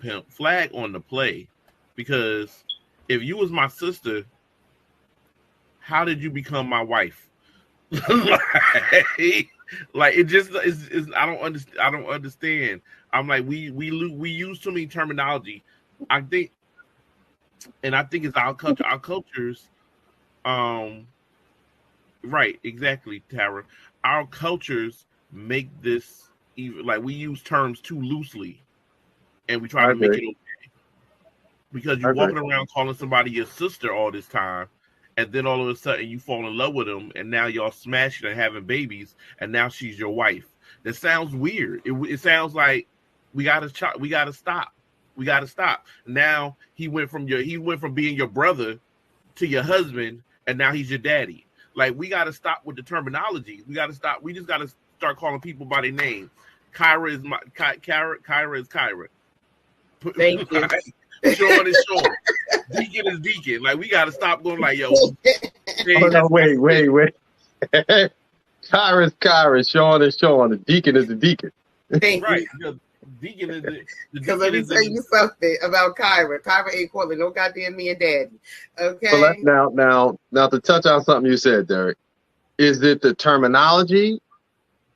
pimp, flag on the play, because if you was my sister, how did you become my wife? like it just is. I don't understand. I don't understand. I'm like we use too many terminology. I think, and I think it's our culture. Our cultures, right? Exactly, Tara. Our cultures make this even like we use terms too loosely, and we try I to make agree. it okay because I you're agree. walking around calling somebody your sister all this time, and then all of a sudden you fall in love with them, and now y'all smashing and having babies, and now she's your wife. That sounds weird. It sounds like we gotta we gotta stop. We gotta stop. Now he went from being your brother to your husband, and now he's your daddy. Like we gotta stop with the terminology. We gotta stop. We just gotta start calling people by their name. Kyra is my Kyra is Kyra. Thank you. Sean is Sean. Deacon is Deacon. Like we gotta stop going like yo. Hey, Oh no! Wait. Kyra is Kyra. Sean is Sean. The deacon is the deacon. Thank right. you. Deacon is the Because let me tell you something about Kyra. Kyra ain't calling no goddamn me and daddy. Okay. So now to touch on something you said, Derek, is it the terminology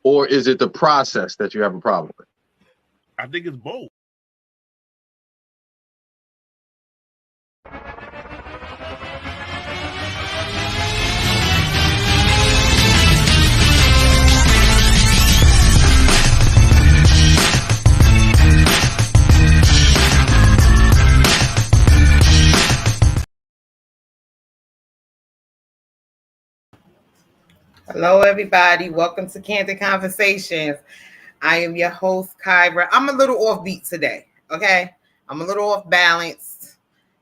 or is it the process that you have a problem with? I think it's both. Hello, everybody. Welcome to Candid Conversations. I am your host, Kyra. I'm a little offbeat today, okay? I'm a little off balance.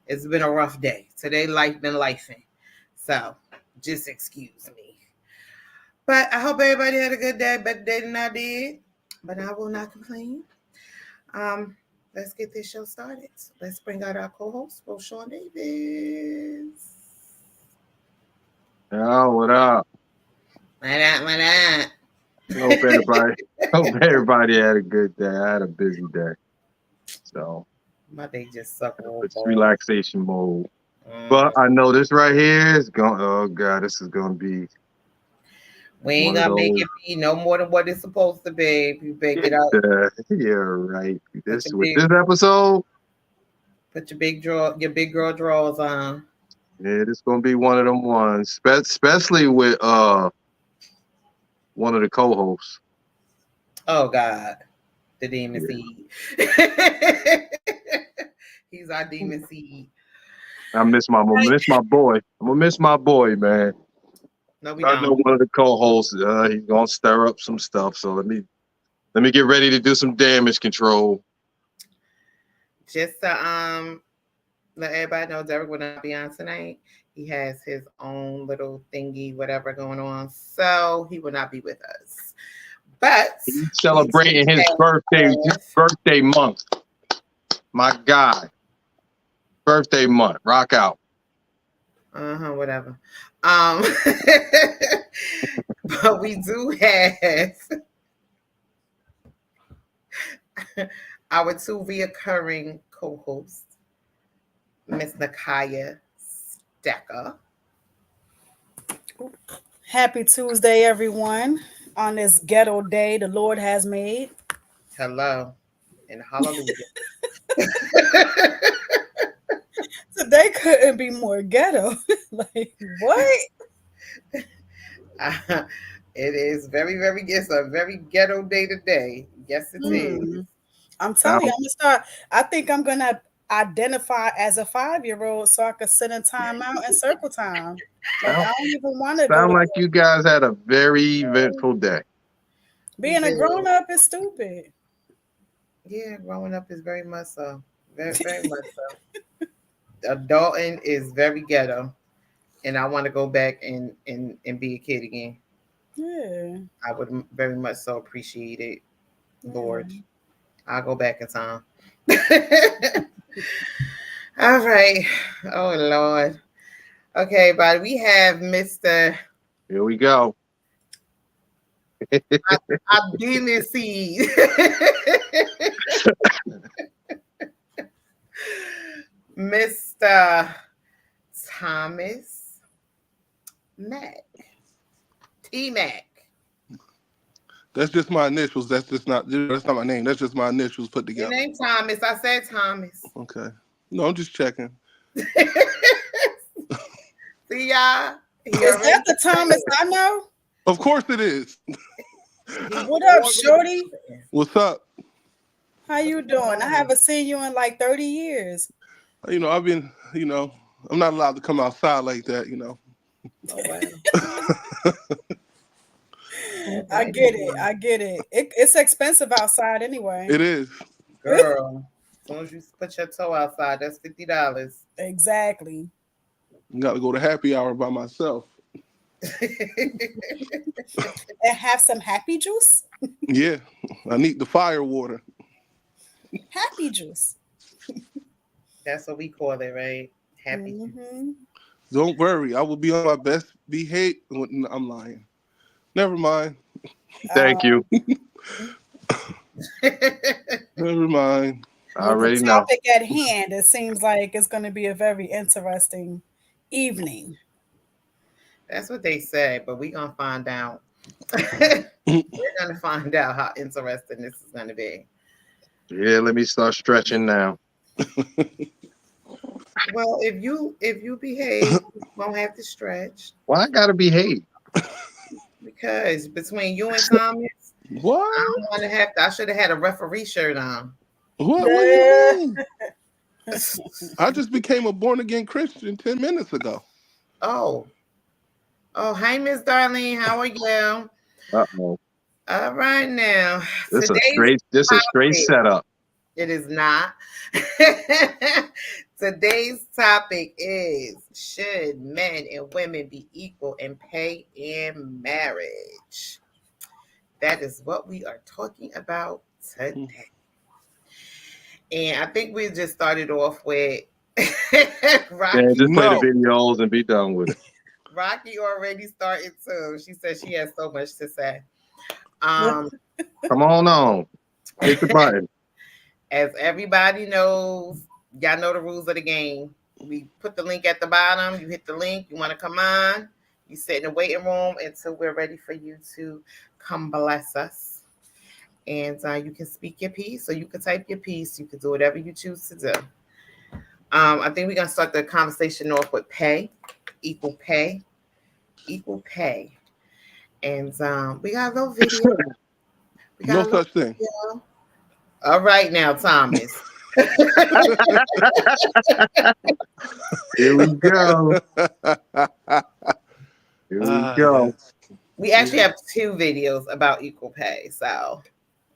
It's been a rough day. Today, life been lifing. So, just excuse me. But I hope everybody had a good day, better day than I did. But I will not complain. Let's get this show started. Let's bring out our co-host, Roshawn Davis. Oh, what up? What up? Hope everybody had a good day. I had a busy day. So My day just sucked. it's relaxation mode. But I know this right here is going, oh God, this is going to be. We ain't going to make it be no more than what it's supposed to be. You pick it up. Yeah, right. This episode. Put your big girl drawers on. Yeah, this going to be one of them ones, especially with one of the co-hosts. Oh God, the demon seed. He's our demon seed. I miss my boy. I'm gonna miss my boy, man. No, I know one of the co-hosts. He's gonna stir up some stuff. So let me get ready to do some damage control. Just to let everybody know, Derek will not be on tonight. He has his own little thingy, whatever going on, so he will not be with us. But he's celebrating his birthday month. My God, birthday month. Rock out. Whatever. But we do have our two reoccurring co-hosts, Miss Nakaya Stecker. Happy Tuesday, everyone. On this ghetto day the Lord has made. Hello and hallelujah. Today couldn't be more ghetto. Like, what? It is very, very, it's a very ghetto day today. Yes, it is. I'm telling you, I think I'm going to identify as a 5-year-old so I could sit in timeout and circle time. Like, I don't even want to go. Sound like you guys had a very eventful day. Being a grown-up is stupid. Yeah, growing up is very much so. Very, very much so. Adulting is very ghetto. And I want to go back and be a kid again. Yeah. I would very much so appreciate it, Lord. I'll go back in time. All right. Oh, Lord. Okay, but we have Mr. Here we go. Our demon seed. Mr. Thomas Mack. T-Mac. That's just my initials. That's not my name. That's just my initials put together. Your name Thomas. I said Thomas. Okay. No, I'm just checking. See y'all? Is that the Thomas I know? Of course it is. What up, shorty? What's up? How you doing? I haven't seen you in like 30 years. You know, I've been, I'm not allowed to come outside like that, Oh, wow. I get it. It's expensive outside anyway. It is. Girl, as soon as you put your toe outside, that's $50. Exactly. I got to go to happy hour by myself. And have some happy juice? Yeah, I need the fire water. Happy juice. That's what we call it, right? Happy juice. Don't worry, I will be on my best behavior. I'm lying. Never mind. Thank you. Never mind. I already the know. topic at hand, it seems like it's going to be a very interesting evening. That's what they say, but we're going to find out. We're going to find out how interesting this is going to be. Yeah, let me start stretching now. Well, if you behave, you won't have to stretch. Why I gotta behave? Because between you and Thomas, What? I don't want to have to. I should have had a referee shirt on. What do you mean? I just became a born again Christian 10 minutes ago. Oh, hi, Miss Darlene. How are you? Uh-oh. All right now. This is a straight setup. It is not. Today's topic is, should men and women be equal in pay in marriage? That is what we are talking about today. And I think we just started off with Rocky. Yeah, just play the videos and be done with it. Rocky already started too. She said she has so much to say. Come on. Hit the button. As everybody knows, y'all know the rules of the game. We put the link at the bottom. You hit the link. You want to come on. You sit in the waiting room until we're ready for you to come bless us. And you can speak your piece, or you can type your piece. You can do whatever you choose to do. I think we're going to start the conversation off with pay, equal pay. And we got a little video. No such thing. Video. All right now, Thomas. Here we go. We actually have 2 videos about equal pay. So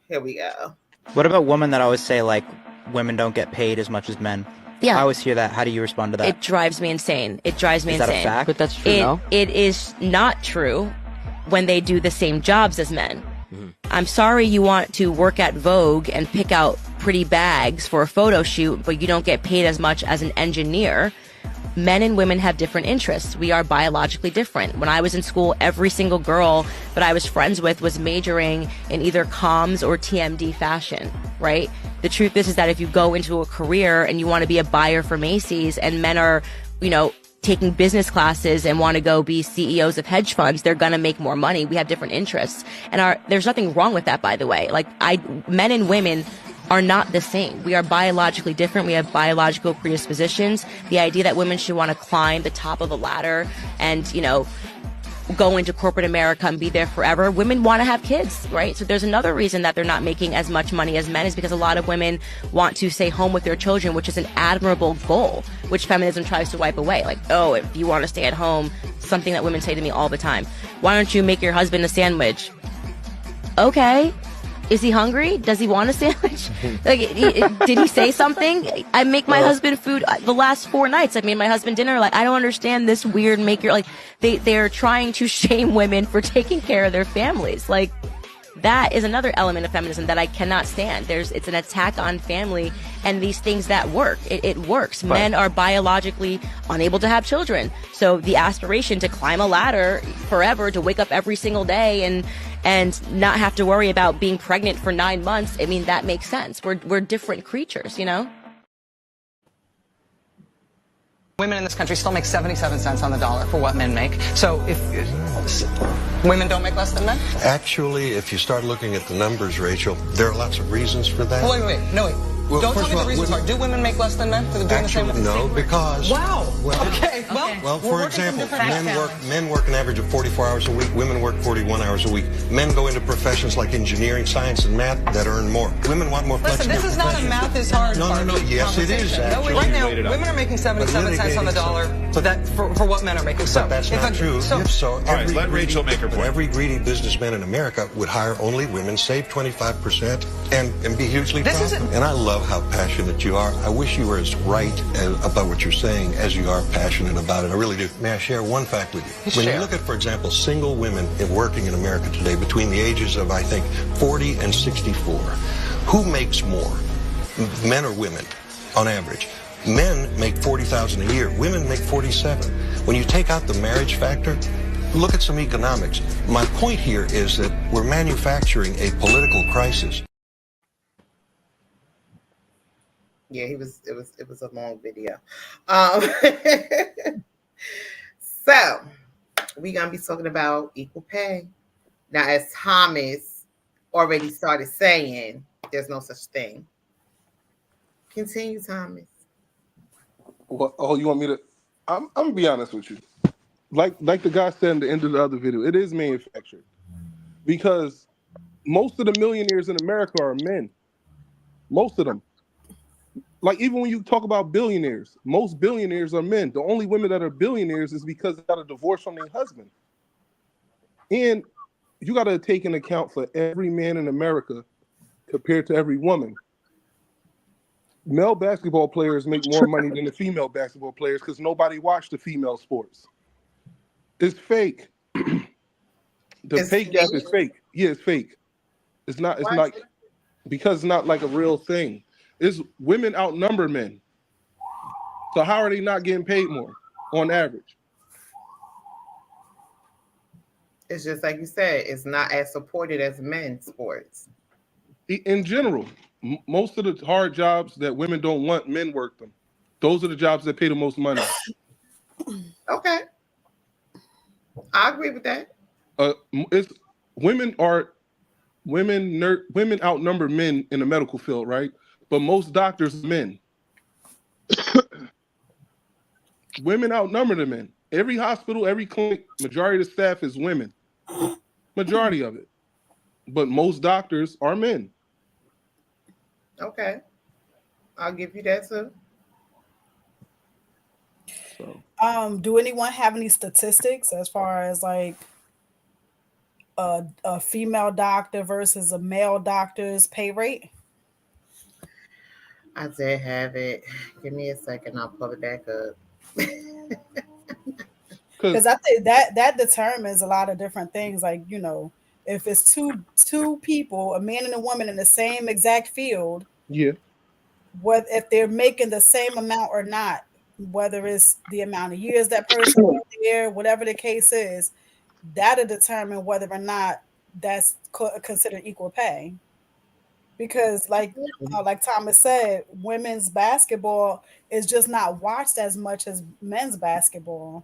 here we go. What about women that always say, like, women don't get paid as much as men? Yeah. I always hear that. How do you respond to that? It drives me insane. Is that a fact? But that's true, no? It is not true when they do the same jobs as men. I'm sorry you want to work at Vogue and pick out pretty bags for a photo shoot, but you don't get paid as much as an engineer. Men and women have different interests. We are biologically different. When I was in school, every single girl that I was friends with was majoring in either comms or TMD fashion, right? The truth is that if you go into a career and you want to be a buyer for Macy's, and men are, taking business classes and want to go be CEOs of hedge funds, they're going to make more money. We have different interests. And there's nothing wrong with that, by the way. Men and women are not the same. We are biologically different. We have biological predispositions. The idea that women should want to climb the top of a ladder and, go into corporate America and be there forever. Women want to have kids, right? So there's another reason that they're not making as much money as men, is because a lot of women want to stay home with their children, which is an admirable goal, which feminism tries to wipe away. Like, oh, if you want to stay at home, something that women say to me all the time. Why don't you make your husband a sandwich? Okay. Is he hungry? Does he want a sandwich? Did he say something? I make my husband food the last 4 nights. I made my husband dinner. I don't understand this weird they're trying to shame women for taking care of their families. That is another element of feminism that I cannot stand. It's an attack on family and these things that work. It works. Right. Men are biologically unable to have children. So the aspiration to climb a ladder forever, to wake up every single day and not have to worry about being pregnant for 9 months, that makes sense. We're different creatures, Women in this country still make 77 cents on the dollar for what men make. So if women don't make less than men? Actually, if you start looking at the numbers, Rachel, there are lots of reasons for that. Wait. Well, don't tell me the reasons are. Do women make less than men for doing the same? No, because... Wow. Okay. Well, for example, men work an average of 44 hours a week. Women work 41 hours a week. Men go into professions like engineering, science, and math that earn more. Women want more flexibility. Listen, this is not a math is hard. No. Yes, it is. Actually. Right now, women are making 77 cents on the dollar for what men are making. But that's not true. So all right, let Rachel make her point. Every greedy businessman in America would hire only women, save 25%, and be hugely profitable. And I love how passionate you are. I wish you were as right about what you're saying as you are passionate about it. I really do. May I share one fact with you? When you look at, for example, single women working in America today between the ages of, I think, 40 and 64, who makes more, men or women, on average? Men make $40,000 a year. Women make 47. When you take out the marriage factor, look at some economics. My point here is that we're manufacturing a political crisis. Yeah, it was a long video. So we're gonna be talking about equal pay. Now, as Thomas already started saying, there's no such thing. Continue, Thomas. Well, you want me to? I'm gonna be honest with you. Like the guy said in the end of the other video, it is manufactured because most of the millionaires in America are men. Most of them. Like, even when you talk about billionaires, most billionaires are men. The only women that are billionaires is because they got a divorce from their husband. And you got to take into account for every man in America compared to every woman. Male basketball players make more money than the female basketball players because nobody watched the female sports. It's fake. The pay gap is fake. Yeah, it's fake. It's not because it's not like a real thing. It's women outnumber men. So how are they not getting paid more on average? It's just like you said, it's not as supported as men's sports. In general, most of the hard jobs that women don't want, men work them. Those are the jobs that pay the most money. Okay. I agree with that. Women outnumber men in the medical field, right? But most doctors are men. Women outnumber the men. Every hospital, every clinic, majority of the staff is women. Majority of it. But most doctors are men. Okay. I'll give you that too. So. Do anyone have any statistics as far as like a female doctor versus a male doctor's pay rate? I did have it. Give me a second. I'll pull it back up. Because I think that determines a lot of different things. Like, you know, if it's two people, a man and a woman in the same exact field, yeah, what if they're making the same amount or not, whether it's the amount of years that person was there, whatever the case is, that'll determine whether or not that's considered equal pay. Because like Thomas said, women's basketball is just not watched as much as men's basketball.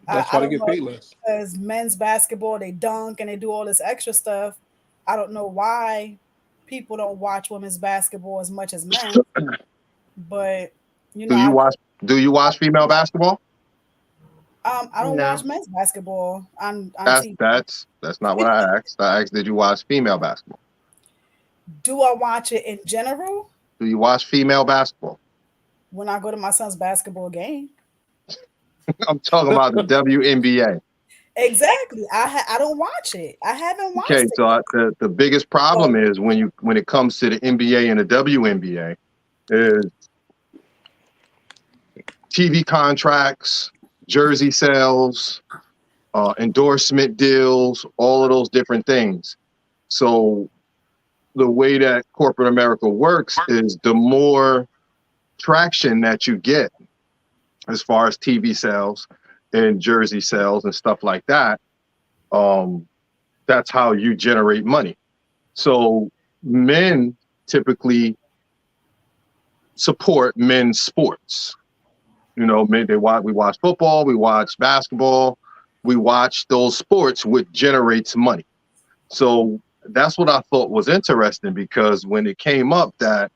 That's why they get paid less. Because men's basketball, they dunk and they do all this extra stuff. I don't know why people don't watch women's basketball as much as men. But you know, do you watch female basketball? I don't watch men's basketball on TV. That's not what I asked. I asked, did you watch female basketball? Do I watch it in general? Do you watch female basketball? When I go to my son's basketball game. I'm talking about the WNBA. Exactly. I don't watch it. I haven't watched it. Okay, so the biggest problem is when it comes to the NBA and the WNBA is TV contracts, jersey sales, endorsement deals, all of those different things. So the way that corporate America works is the more traction that you get as far as TV sales and jersey sales and stuff like that, that's how you generate money. So men typically support men's sports. You know, we watch football, we watch basketball, we watch those sports which generates money. So that's what I thought was interesting, because when it came up that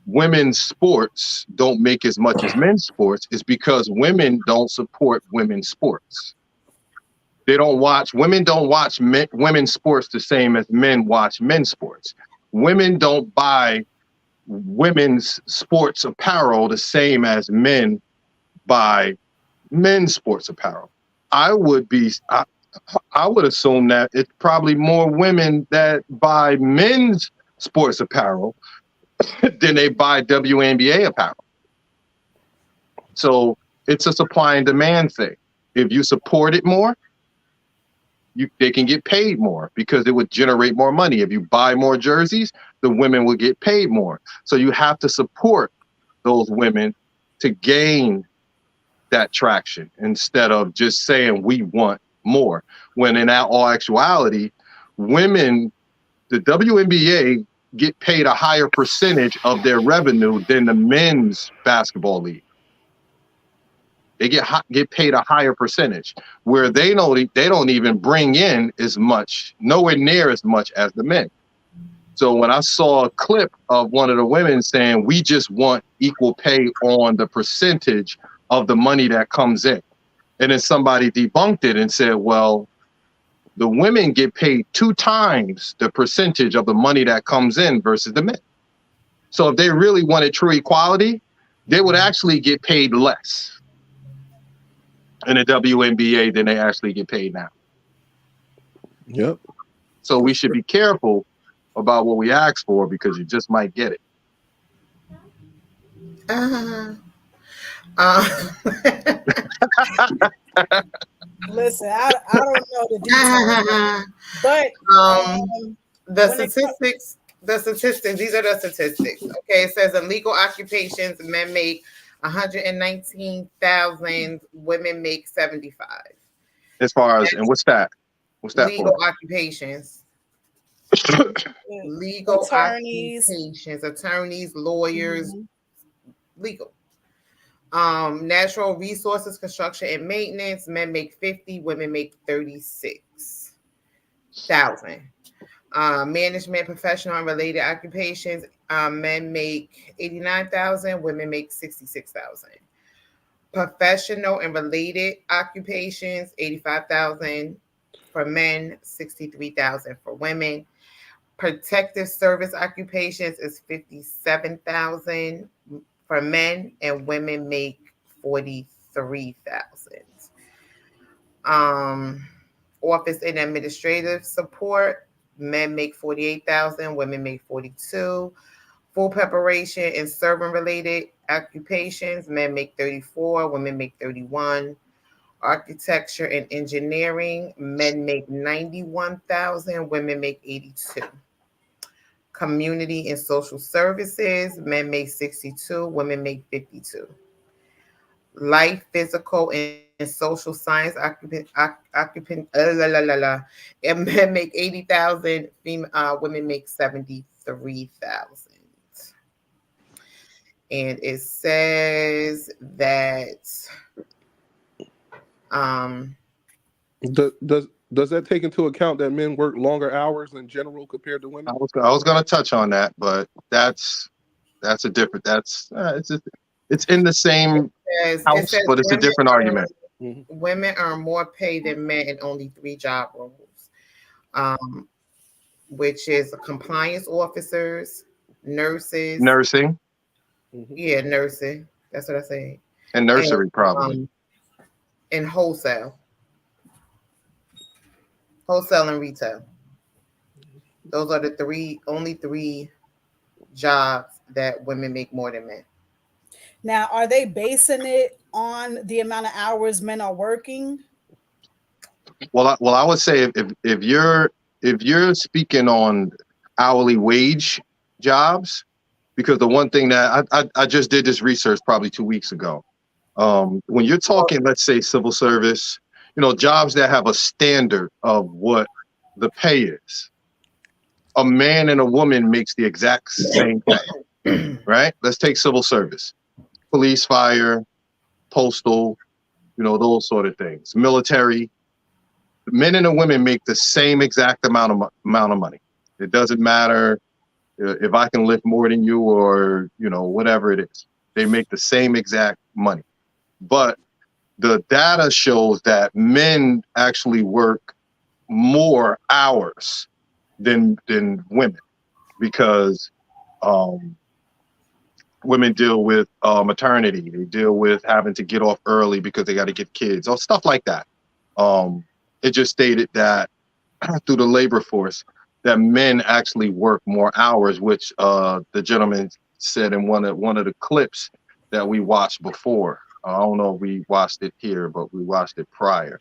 women's sports don't make as much as men's sports, is because women don't support women's sports. Women don't watch women's sports the same as men watch men's sports. Women don't buy women's sports apparel the same as men buy men's sports apparel. I would assume that it's probably more women that buy men's sports apparel than they buy WNBA apparel. So it's a supply and demand thing. If you support it more, they can get paid more, because it would generate more money. If you buy more jerseys, the women will get paid more. So you have to support those women to gain that traction, instead of just saying we want more. When in all actuality, women, the WNBA get paid a higher percentage of their revenue than the men's basketball league. They get paid a higher percentage, where they don't even bring in as much, nowhere near as much as the men. So when I saw a clip of one of the women saying, we just want equal pay on the percentage of the money that comes in, and then somebody debunked it and said, well, the women get paid 2 times the percentage of the money that comes in versus the men. So if they really wanted true equality, they would actually get paid less in the WNBA than they actually get paid now. Yep. So we should be careful about what we ask for, because you just might get it. Listen, I don't know the details, but the statistics, these are the statistics. Okay, it says in legal occupations, men make 119,000, women make 75. As far as, and what's that? What's that legal for? Occupations. Legal occupations, attorneys, lawyers, legal. Natural resources, construction and maintenance, men make 50, women make 36,000. Management, professional and related occupations, men make 89,000, women make 66,000. Professional and related occupations, 85,000 for men, 63,000 for women. Protective service occupations is 57,000 for men, and women make 43,000. Office and administrative support, men make 48,000, women make 42. Full preparation and servant related occupations, men make 34, women make 31. Architecture and engineering, men make 91,000, women make 82. Community and social services, men make 62, women make 52. Life, physical, and social science occupant, and men make 80,000, women make 73,000. And it says that does that take into account that men work longer hours in general compared to women? I was going to touch on that, but that's a different. It's in the same house, but it's a different argument. Women earn more pay than men in only 3 job roles, which is compliance officers, nurses, nursing. Yeah, nursing. That's what I say. And nursery, probably. And wholesale and retail. Those are the only three jobs that women make more than men. Now, are they basing it on the amount of hours men are working? Well, I would say if you're speaking on hourly wage jobs, because the one thing that I just did this research probably 2 weeks ago. When you're talking, let's say civil service, jobs that have a standard of what the pay is, a man and a woman makes the exact same pay, right? Let's take civil service, police, fire, postal, those sort of things. Military. Men and the women make the same exact amount of money. It doesn't matter if I can lift more than you or, whatever it is. They make the same exact money. But the data shows that men actually work more hours than women because women deal with maternity. They deal with having to get off early because they got to get kids or stuff like that. It just stated that through the labor force that men actually work more hours, which the gentleman said in one of the clips that we watched before. I don't know if we watched it here, but we watched it prior.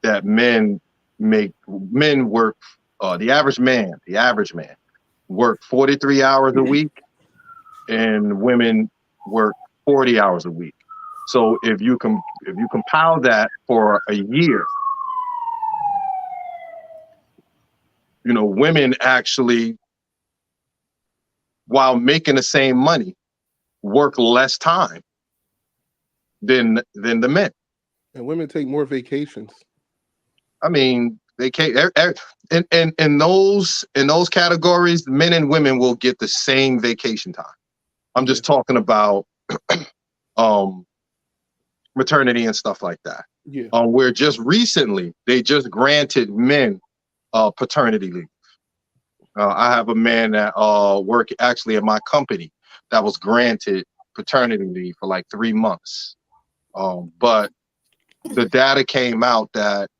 That men work. The average man work 43 hours a week, and women work 40 hours a week. So if you compile that for a year, women actually, while making the same money, work less time than the men. And women take more vacations. I mean, they can't. In those categories, men and women will get the same vacation time. I'm just talking about maternity and stuff like that. Yeah. Where just recently they just granted men paternity leave. I have a man that work actually at my company that was granted paternity leave for like 3 months. But the data came out that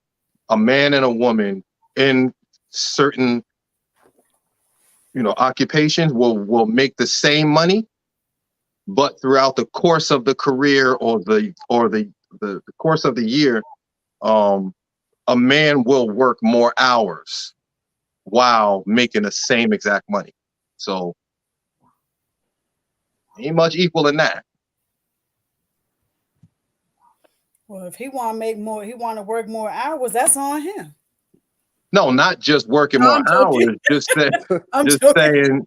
a man and a woman in certain occupations will make the same money, but throughout the course of the career or the course of the year, a man will work more hours while making the same exact money. So ain't much equal than that. Well, if he want to make more, he want to work more hours, that's on him. No, not just working more hours. Just saying.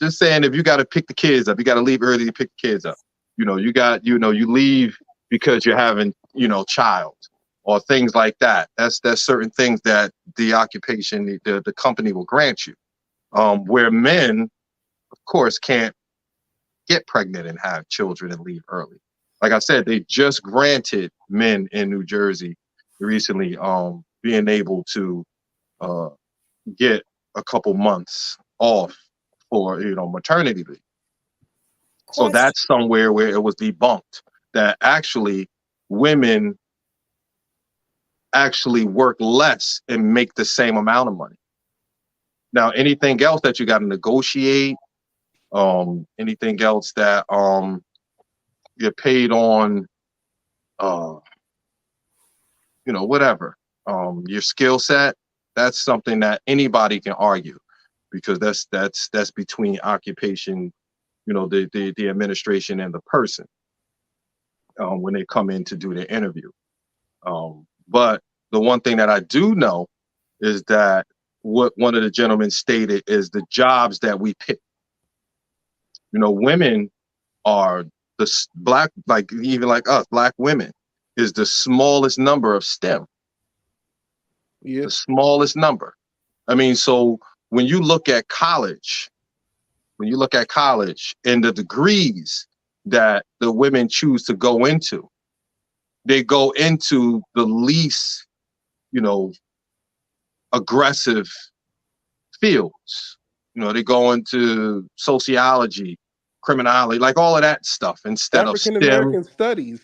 Just saying. If you got to pick the kids up, you got to leave early to pick the kids up. You leave because you're having, child or things like that. That's certain things that the occupation, the company will grant you. Where men, of course, can't get pregnant and have children and leave early. Like I said, they just granted men in New Jersey recently being able to get a couple months off for maternity leave. So that's somewhere where it was debunked that actually women actually work less and make the same amount of money. Now, anything else that you got to negotiate, anything else that you're paid on, whatever, your skill set, that's something that anybody can argue, because that's between occupation, the administration and the person when they come in to do their interview. But the one thing that I do know is that what one of the gentlemen stated is the jobs that we pick. Women are the black, like even like us, black women is the smallest number of STEM. Yeah. The smallest number. I mean, so when you look at college, and the degrees that the women choose to go into, they go into the least, aggressive fields. They go into sociology, criminology, like all of that stuff instead of STEM. African American studies.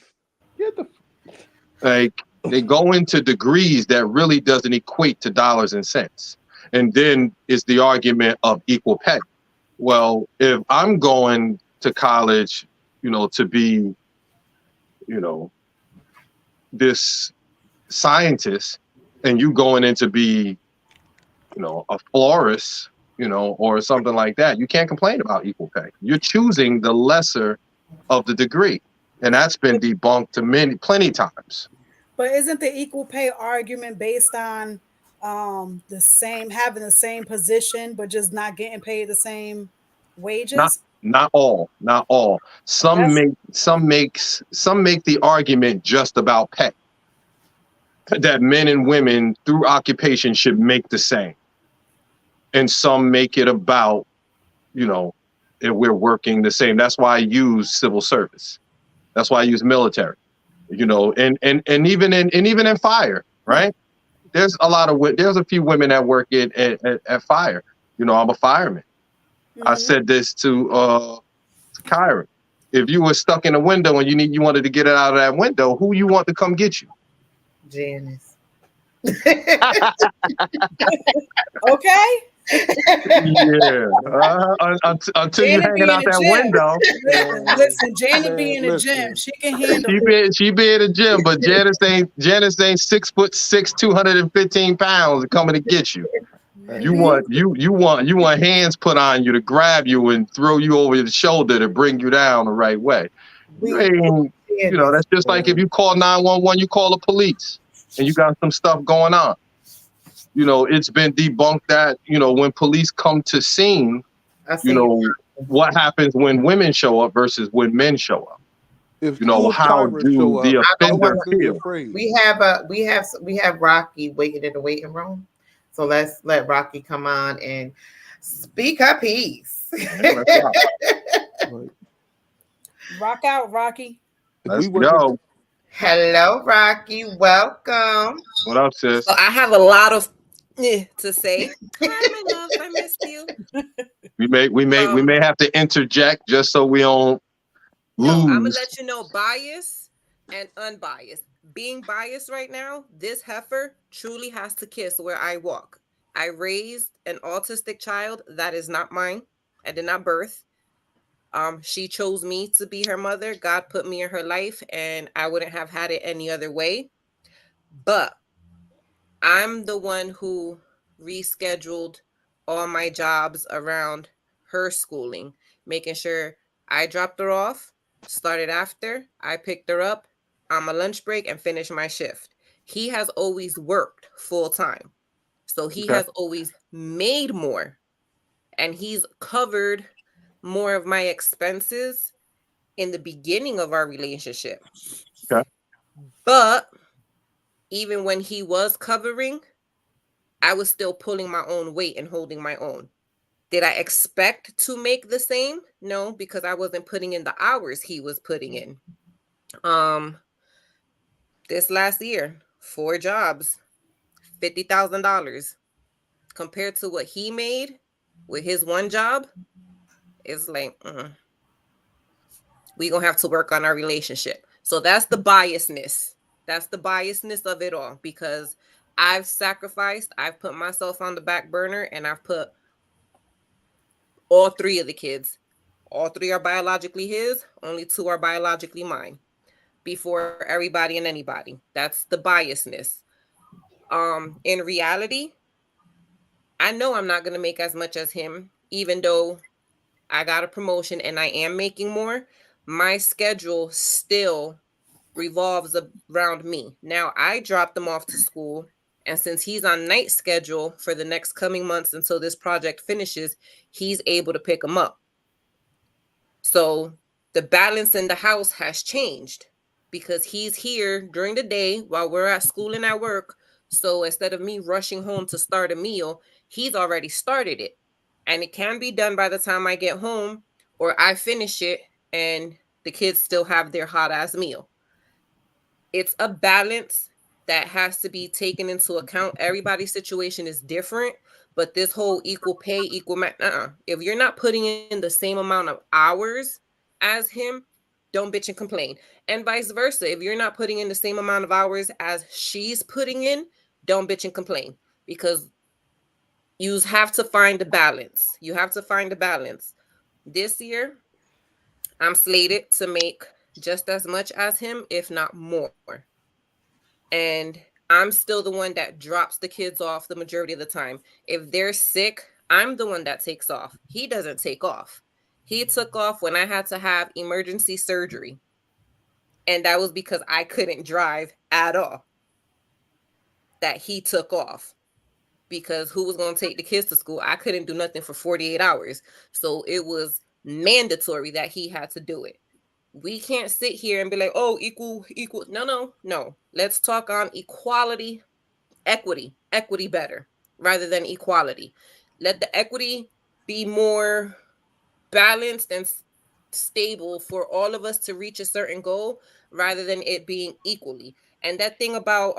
Like they go into degrees that really doesn't equate to dollars and cents. And then it's the argument of equal pay. Well, if I'm going to college, to be, this scientist, and you going in to be, a florist, or something like that, you can't complain about equal pay. You're choosing the lesser of the degree. And that's been debunked to plenty times. But isn't the equal pay argument based on having the same position, but just not getting paid the same wages? Not all. Some make the argument just about pay, that men and women through occupation should make the same, and some make it about, if we're working the same. That's why I use civil service. That's why I use military. And even in fire, right? There's a few women that work at fire. I'm a fireman. Mm-hmm. I said this to Kyra. If you were stuck in a window and you wanted to get it out of that window, who you want to come get you? Janice. Okay. Yeah. Until you're hanging out that window. Listen, Janet be in the gym. She can handle it. She be in the gym, but Janice ain't 6'6", 215 pounds coming to get you. You want hands put on you to grab you and throw you over the shoulder to bring you down the right way. That's just like if you call 911, you call the police and you got some stuff going on. It's been debunked that, when police come to scene, what happens when women show up versus when men show up. How do the offender feel? We have Rocky waiting in the waiting room. So let's let Rocky come on and speak her piece. Rock out, Rocky. Let's go. Hello, Rocky. Welcome. What up, sis? So I have a lot of to say. Hi, my love. I missed you. We may have to interject just so we don't lose. No, I'm gonna let you know bias and unbiased. Being biased right now, this heifer truly has to kiss where I walk. I raised an autistic child that is not mine. I did not birth. She chose me to be her mother. God put me in her life, and I wouldn't have had it any other way. But I'm the one who rescheduled all my jobs around her schooling, making sure I dropped her off, started after, I picked her up on my lunch break and finished my shift. He has always worked full time. So he has always made more, and he's covered more of my expenses in the beginning of our relationship. Okay. But even when he was covering, I was still pulling my own weight and holding my own. Did I expect to make the same? No, because I wasn't putting in the hours he was putting in. This last year, 4 jobs, $50,000 compared to what he made with his one job. It's like, we gonna have to work on our relationship. So that's the biasness. That's the biasness of it all, because I've sacrificed, I've put myself on the back burner, and I've put all 3 of the kids. All 3 are biologically his, only 2 are biologically mine, before everybody and anybody. That's the biasness. In reality, I know I'm not going to make as much as him, even though I got a promotion and I am making more. My schedule still revolves around me. Now, I dropped him off to school, and since he's on night schedule for the next coming months until this project finishes, he's able to pick him up. So the balance in the house has changed because he's here during the day while we're at school and at work. So instead of me rushing home to start a meal, he's already started it. And it can be done by the time I get home, or I finish it and the kids still have their hot ass meal. It's a balance that has to be taken into account. Everybody's situation is different, but this whole equal pay, equal if you're not putting in the same amount of hours as him, don't bitch and complain. And vice versa. If you're not putting in the same amount of hours as she's putting in, don't bitch and complain, because you have to find a balance. You have to find a balance. This year, I'm slated to make just as much as him, if not more. And I'm still the one that drops the kids off the majority of the time. If they're sick, I'm the one that takes off. He doesn't take off. He took off when I had to have emergency surgery. And that was because I couldn't drive at all. That he took off. Because who was going to take the kids to school? I couldn't do nothing for 48 hours. So it was mandatory that he had to do it. We can't sit here and be like, oh, equal. No. Let's talk on equality, equity better rather than equality. Let the equity be more balanced and stable for all of us to reach a certain goal rather than it being equally. And that thing about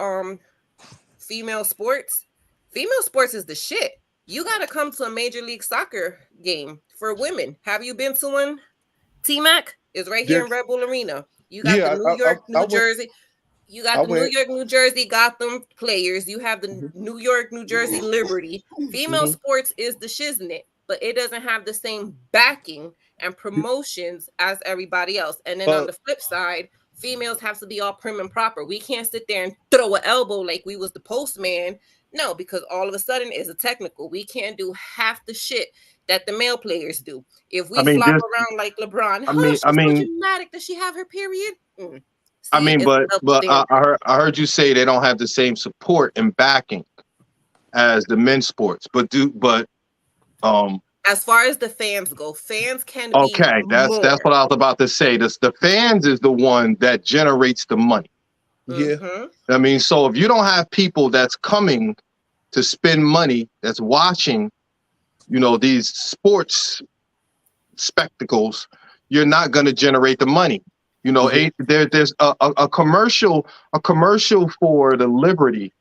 female sports is the shit. You got to come to a Major League Soccer game for women. Have you been to one? T-Mac is right here in Red Bull Arena. You got the New York, New Jersey. You got the New York, New Jersey Gotham players. You have the New York, New Jersey Liberty. Female sports is the shiznit, but it doesn't have the same backing and promotions as everybody else. And then on the flip side, females have to be all prim and proper. We can't sit there and throw an elbow like we was the postman. No, because all of a sudden it's a technical. We can't do half the shit that the male players do. If we flop around like LeBron, she's so dramatic. Does she have her period? See, but I heard you say they don't have the same support and backing as the men's sports, but as far as the fans go, fans can okay. Be that's what I was about to say. The fans is the one that generates the money. Yeah, I mean, so if you don't have people that's coming to spend money, that's watching, these sports spectacles, you're not going to generate the money. There's a commercial for the Liberty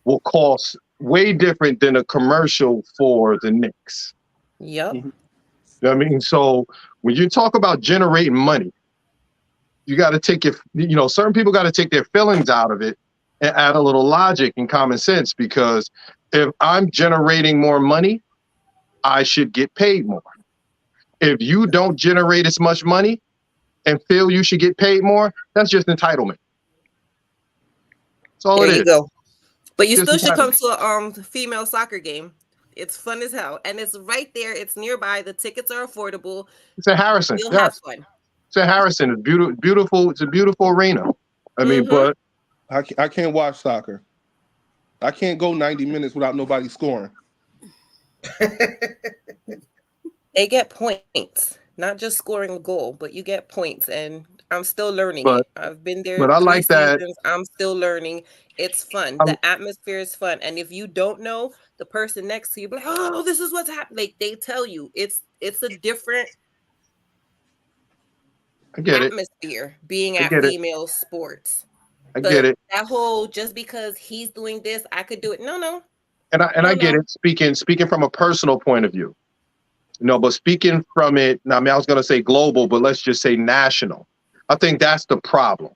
will cost way different than a commercial for the Knicks. Yep. I mean, so when you talk about generating money, you got to take certain people got to take their feelings out of it and add a little logic and common sense, because if I'm generating more money, I should get paid more. If you don't generate as much money and feel you should get paid more, that's just entitlement. That's all it is. There you go. But you still should come to a female soccer game. It's fun as hell. And it's right there. It's nearby. The tickets are affordable. It's at Harrison. You'll have fun. It's at Harrison. It's beautiful. It's a beautiful arena. I mean, but I can't watch soccer. I can't go 90 minutes without nobody scoring. They get points, not just scoring a goal, but you get points. And I'm still learning it. I've been there. But I like that. I'm still learning. It's fun. The atmosphere is fun. And if you don't know, the person next to you be like, oh, this is what's happening. Like, they tell you it's a different atmosphere being at female sports. I get it. That whole just because he's doing this, I could do it. No. And I get it. Speaking from a personal point of view, but speaking from it, I mean, I was going to say global, but let's just say national. I think that's the problem.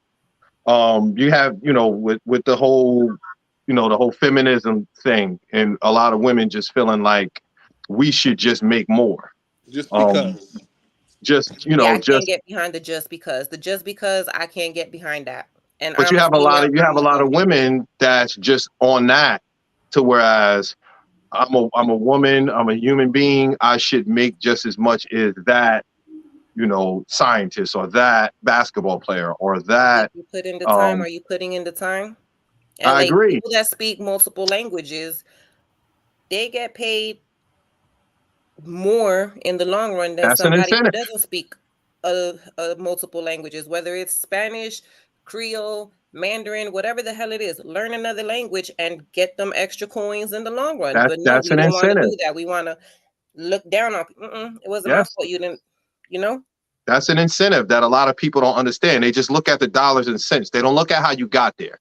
You have, with the whole, the whole feminism thing, and a lot of women just feeling like we should just make more. Just because. I can't get behind the just because I can't get behind that. But you have a lot of women that's just on that, to whereas I'm a woman, I'm a human being, I should make just as much as that, scientist or that basketball player or that. You put in the time. Are you putting in the time? And I agree. People that speak multiple languages, they get paid more in the long run than somebody who doesn't speak multiple languages, whether it's Spanish, Creole, Mandarin, whatever the hell it is. Learn another language and get them extra coins in the long run. That's an incentive. Do that. We want to look down on. It wasn't my fault. You didn't. That's an incentive that a lot of people don't understand. They just look at the dollars and cents. They don't look at how you got there.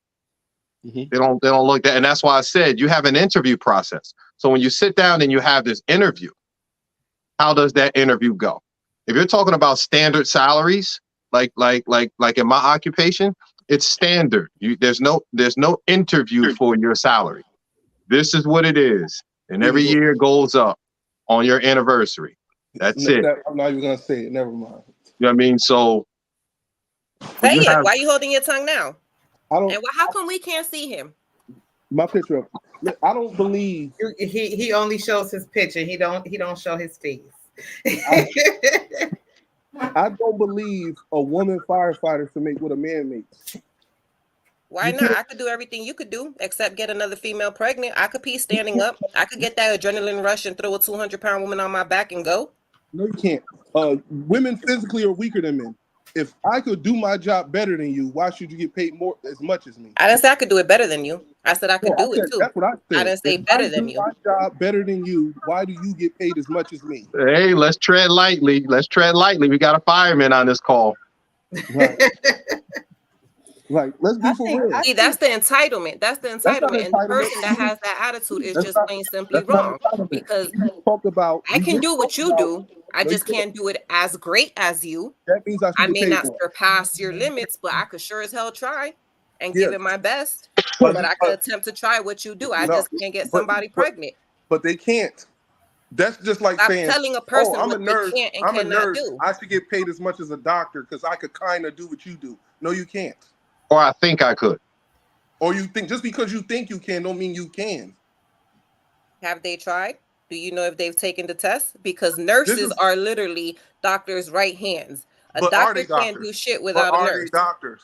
They don't look at, and that's why I said you have an interview process. So when you sit down and you have this interview, how does that interview go? If you're talking about standard salaries, like in my occupation, it's standard. There's no interview for your salary. This is what it is, and every year it goes up on your anniversary. That's it. I'm not even gonna say it. Never mind. You know what I mean? So say it. Why are you holding your tongue now? How come we can't see him? My picture. I don't believe he only shows his picture. He don't show his face. I don't believe a woman firefighter should make what a man makes. Why not? I could do everything you could do except get another female pregnant. I could pee standing up. I could get that adrenaline rush and throw a 200-pound woman on my back and go. No, you can't. Women physically are weaker than men. If I could do my job better than you, why should you get paid more as much as me? I didn't say I could do it better than you. I said I could do it too. That's what I said. I didn't say If better I than do you. my job better than you, why do you get paid as much as me? Hey, let's tread lightly. Let's tread lightly. We got a fireman on this call. Right. Like, let's be for real. See, that's the entitlement. That's the entitlement. And the person that has that attitude is just plain simply wrong. Because talk about I can do what you do. I just can't do it as great as you. That means I may not surpass your limits, but I could sure as hell try and give it my best. But I could attempt to try what you do. I just can't get somebody pregnant. But they can't. That's just like Stop saying, telling a person I'm a what nurse. they can't and I'm a cannot nurse. do. I should get paid as much as a doctor because I could kind of do what you do. No, you can't. Or I think I could. Or you think, just because you think you can don't mean you can. Have they tried? Do you know if they've taken the test? Because nurses are literally doctors' right hands. A doctor can't do shit without a nurse. They doctors?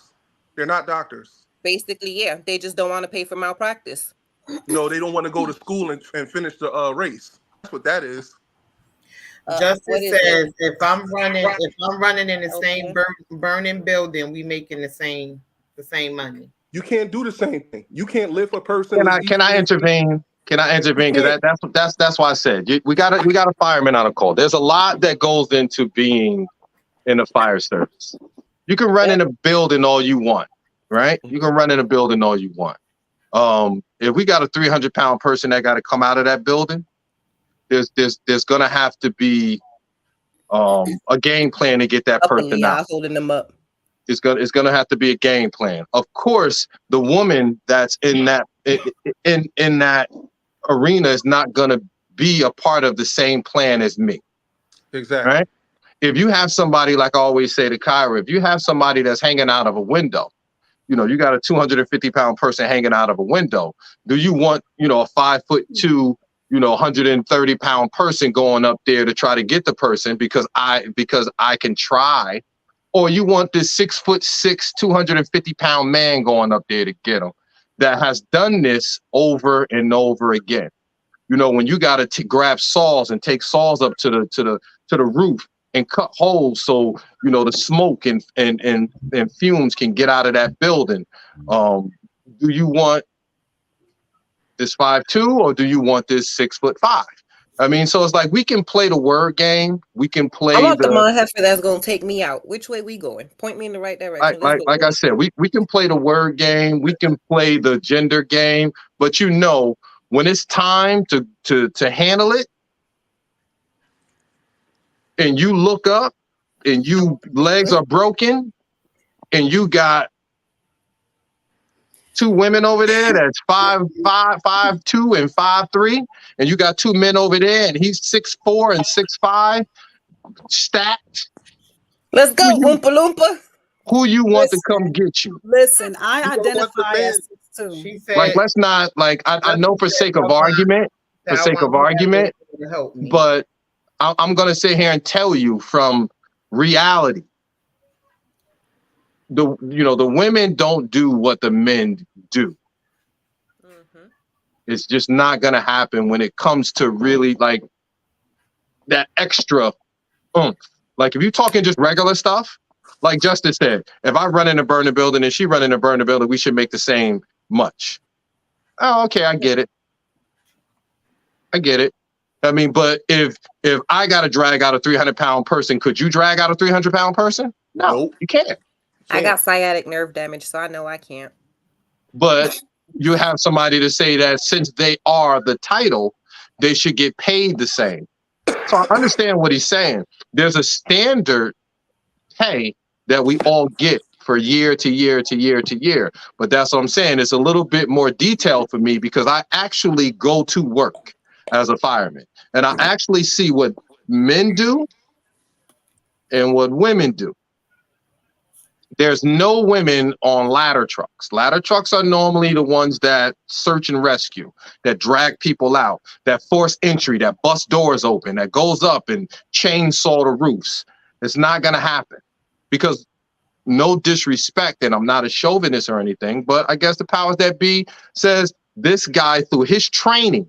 They're not doctors. Basically, yeah. They just don't want to pay for malpractice. No, they don't want to go to school and finish the race. That's what that is. Justice says if I'm running in the same burning building, we making the same money. You can't do the same thing. You can't lift a person. Can I intervene? Can I intervene? Because that's why I said we got a fireman on a call. There's a lot that goes into being in the fire service. You can run in a building all you want, right? You can run in a building all you want. If we got a 300-pound person that got to come out of that building, there's gonna have to be a game plan to get that person out. Holding them up. It's gonna have to be a game plan. Of course, the woman that's in that arena is not gonna be a part of the same plan as me. Exactly. Right? If you have somebody, like I always say to Kyra, if you have somebody that's hanging out of a window, you got a 250-pound person hanging out of a window. Do you want, a 5'2", 130-pound person going up there to try to get the person because I can try, or you want this 6'6", 250-pound man going up there to get him that has done this over and over again? When you got to grab saws and take saws up to the roof and cut holes so the smoke and fumes can get out of that building. Do you want this 5'2" or do you want this 6'5"? I mean, so it's like we can play the word game. We can play. I want the mud heifer that's gonna take me out. Which way we going? Point me in the right direction. Like I said, we can play the word game. We can play the gender game. But when it's time to handle it, and you look up, and you legs are broken, and you got two women over there that's 5'2" and 5'3", and you got two men over there, and he's 6'4" and 6'5", stacked. Let's go, Oompa Loompa. Who you want to come get you? Listen, I identify as 6'2". She said, let's not I know for sake of argument, but I'm gonna sit here and tell you from reality. The women don't do what the men do. Mm-hmm. It's just not gonna happen when it comes to really that extra oomph. Like if you're talking just regular stuff, like Justice said, if I run in a burning building and she run in a burning building, we should make the same much. Oh, okay, I get it. I mean, but if I got to drag out a 300-pound person, could you drag out a 300-pound person? No, you can't. I got sciatic nerve damage, so I know I can't. But you have somebody to say that since they are the title, they should get paid the same. So I understand what he's saying. There's a standard pay that we all get for year to year to year to year. But that's what I'm saying. It's a little bit more detailed for me because I actually go to work as a fireman. And I actually see what men do and what women do. There's no women on ladder trucks. Ladder trucks are normally the ones that search and rescue, that drag people out, that force entry, that bust doors open, that goes up and chainsaw the roofs. It's not going to happen because no disrespect, and I'm not a chauvinist or anything, but I guess the powers that be says this guy through his training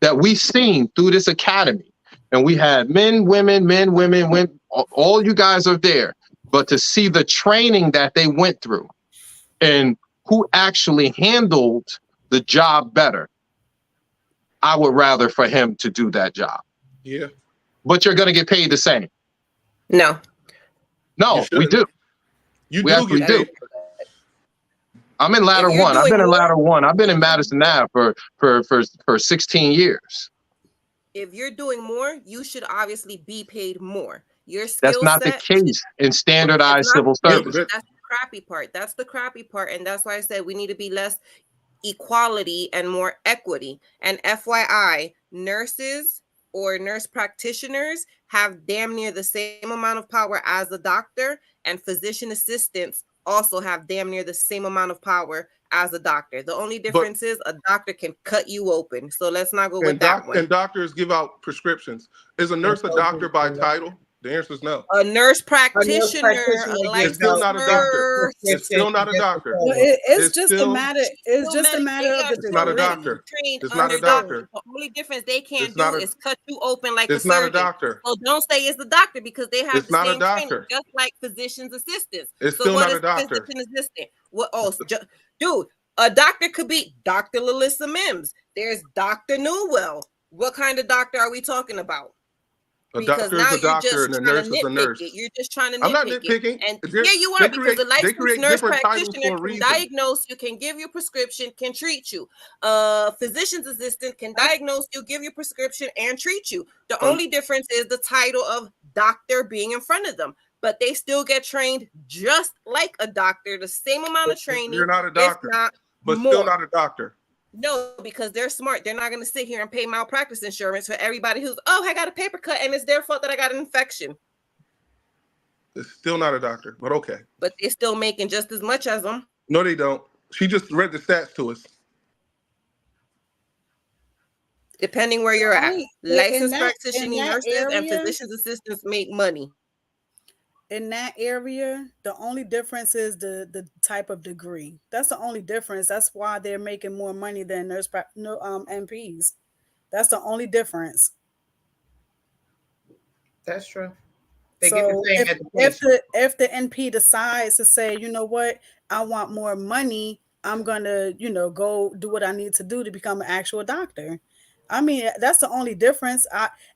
that we've seen through this academy, and we had men, women, all you guys are there. But to see the training that they went through and who actually handled the job better, I would rather for him to do that job. Yeah. But you're going to get paid the same. No. No, we do. We actually do. I'm in ladder one. I've been in ladder one. I've been in Madison Ave for 16 years. If you're doing more, you should obviously be paid more. Your skill That's not set, the case in standardized civil service. That's the crappy part. That's the crappy part. And that's why I said we need to be less equality and more equity. And FYI, nurses or nurse practitioners have damn near the same amount of power as the doctor, and physician assistants also have damn near the same amount of power as a doctor. The only difference is a doctor can cut you open. So let's not go with that one. And doctors give out prescriptions. Is a nurse a doctor by title? The answer is no. A nurse practitioner, it's still not a doctor. It's still not a doctor. Well, it's just a matter. It's just a matter of the. It's not a doctor. It's not a doctor. The only difference they can't do is cut you open like a surgeon. It's not a doctor. So don't say it's the doctor because they have the same training, just like physician's assistants. It's still not a doctor. Physician assistant? What? Oh, dude, a doctor could be Dr. Lalissa Mims. There's Dr. Newell. What kind of doctor are we talking about? A doctor is a doctor and a nurse is a nurse. You're just trying to nitpick. I'm not nitpicking. And yeah, you are, because the licensed nurse practitioner can diagnose you, can give you prescription, can treat you. Physician's assistant can diagnose you, give you prescription, and treat you. The only difference is the title of doctor being in front of them. But they still get trained just like a doctor, the same amount of training. You're not a doctor, but still not a doctor. No, because they're smart. They're not going to sit here and pay malpractice insurance for everybody who's, oh, I got a paper cut and it's their fault that I got an infection. It's still not a doctor, but okay. But they're still making just as much as them. No, they don't. She just read the stats to us. Depending where you're at. Licensed practitioners, nurses, and physician's assistants make money. In that area, the only difference is the type of degree. That's the only difference. That's why they're making more money than NPs. That's the only difference. That's true. So if the NP decides to say, you know what, I want more money, I'm gonna, go do what I need to do to become an actual doctor. I mean, that's the only difference.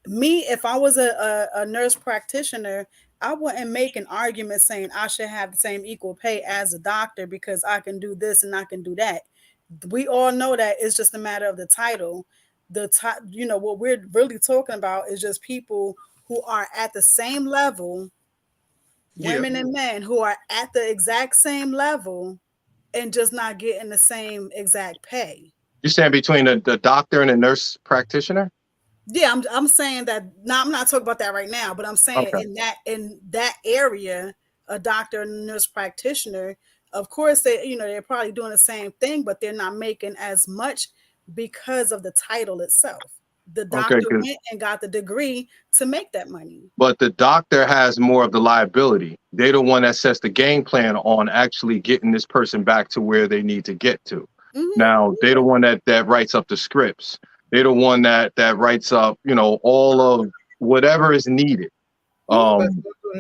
If I was a nurse practitioner, I wouldn't make an argument saying I should have the same equal pay as a doctor because I can do this and I can do that. We all know that it's just a matter of the title. What we're really talking about is just people who are at the same level, women and men who are at the exact same level and just not getting the same exact pay. You saying between the doctor and the nurse practitioner? Yeah, I'm saying that. No, I'm not talking about that right now, but I'm saying in that area, a doctor and a nurse practitioner, of course they're probably doing the same thing, but they're not making as much because of the title itself. The doctor went and got the degree to make that money. But the doctor has more of the liability. They're the one that sets the game plan on actually getting this person back to where they need to get to. Mm-hmm. Now they're the one that writes up the scripts. They're the one that writes up, all of whatever is needed. Well,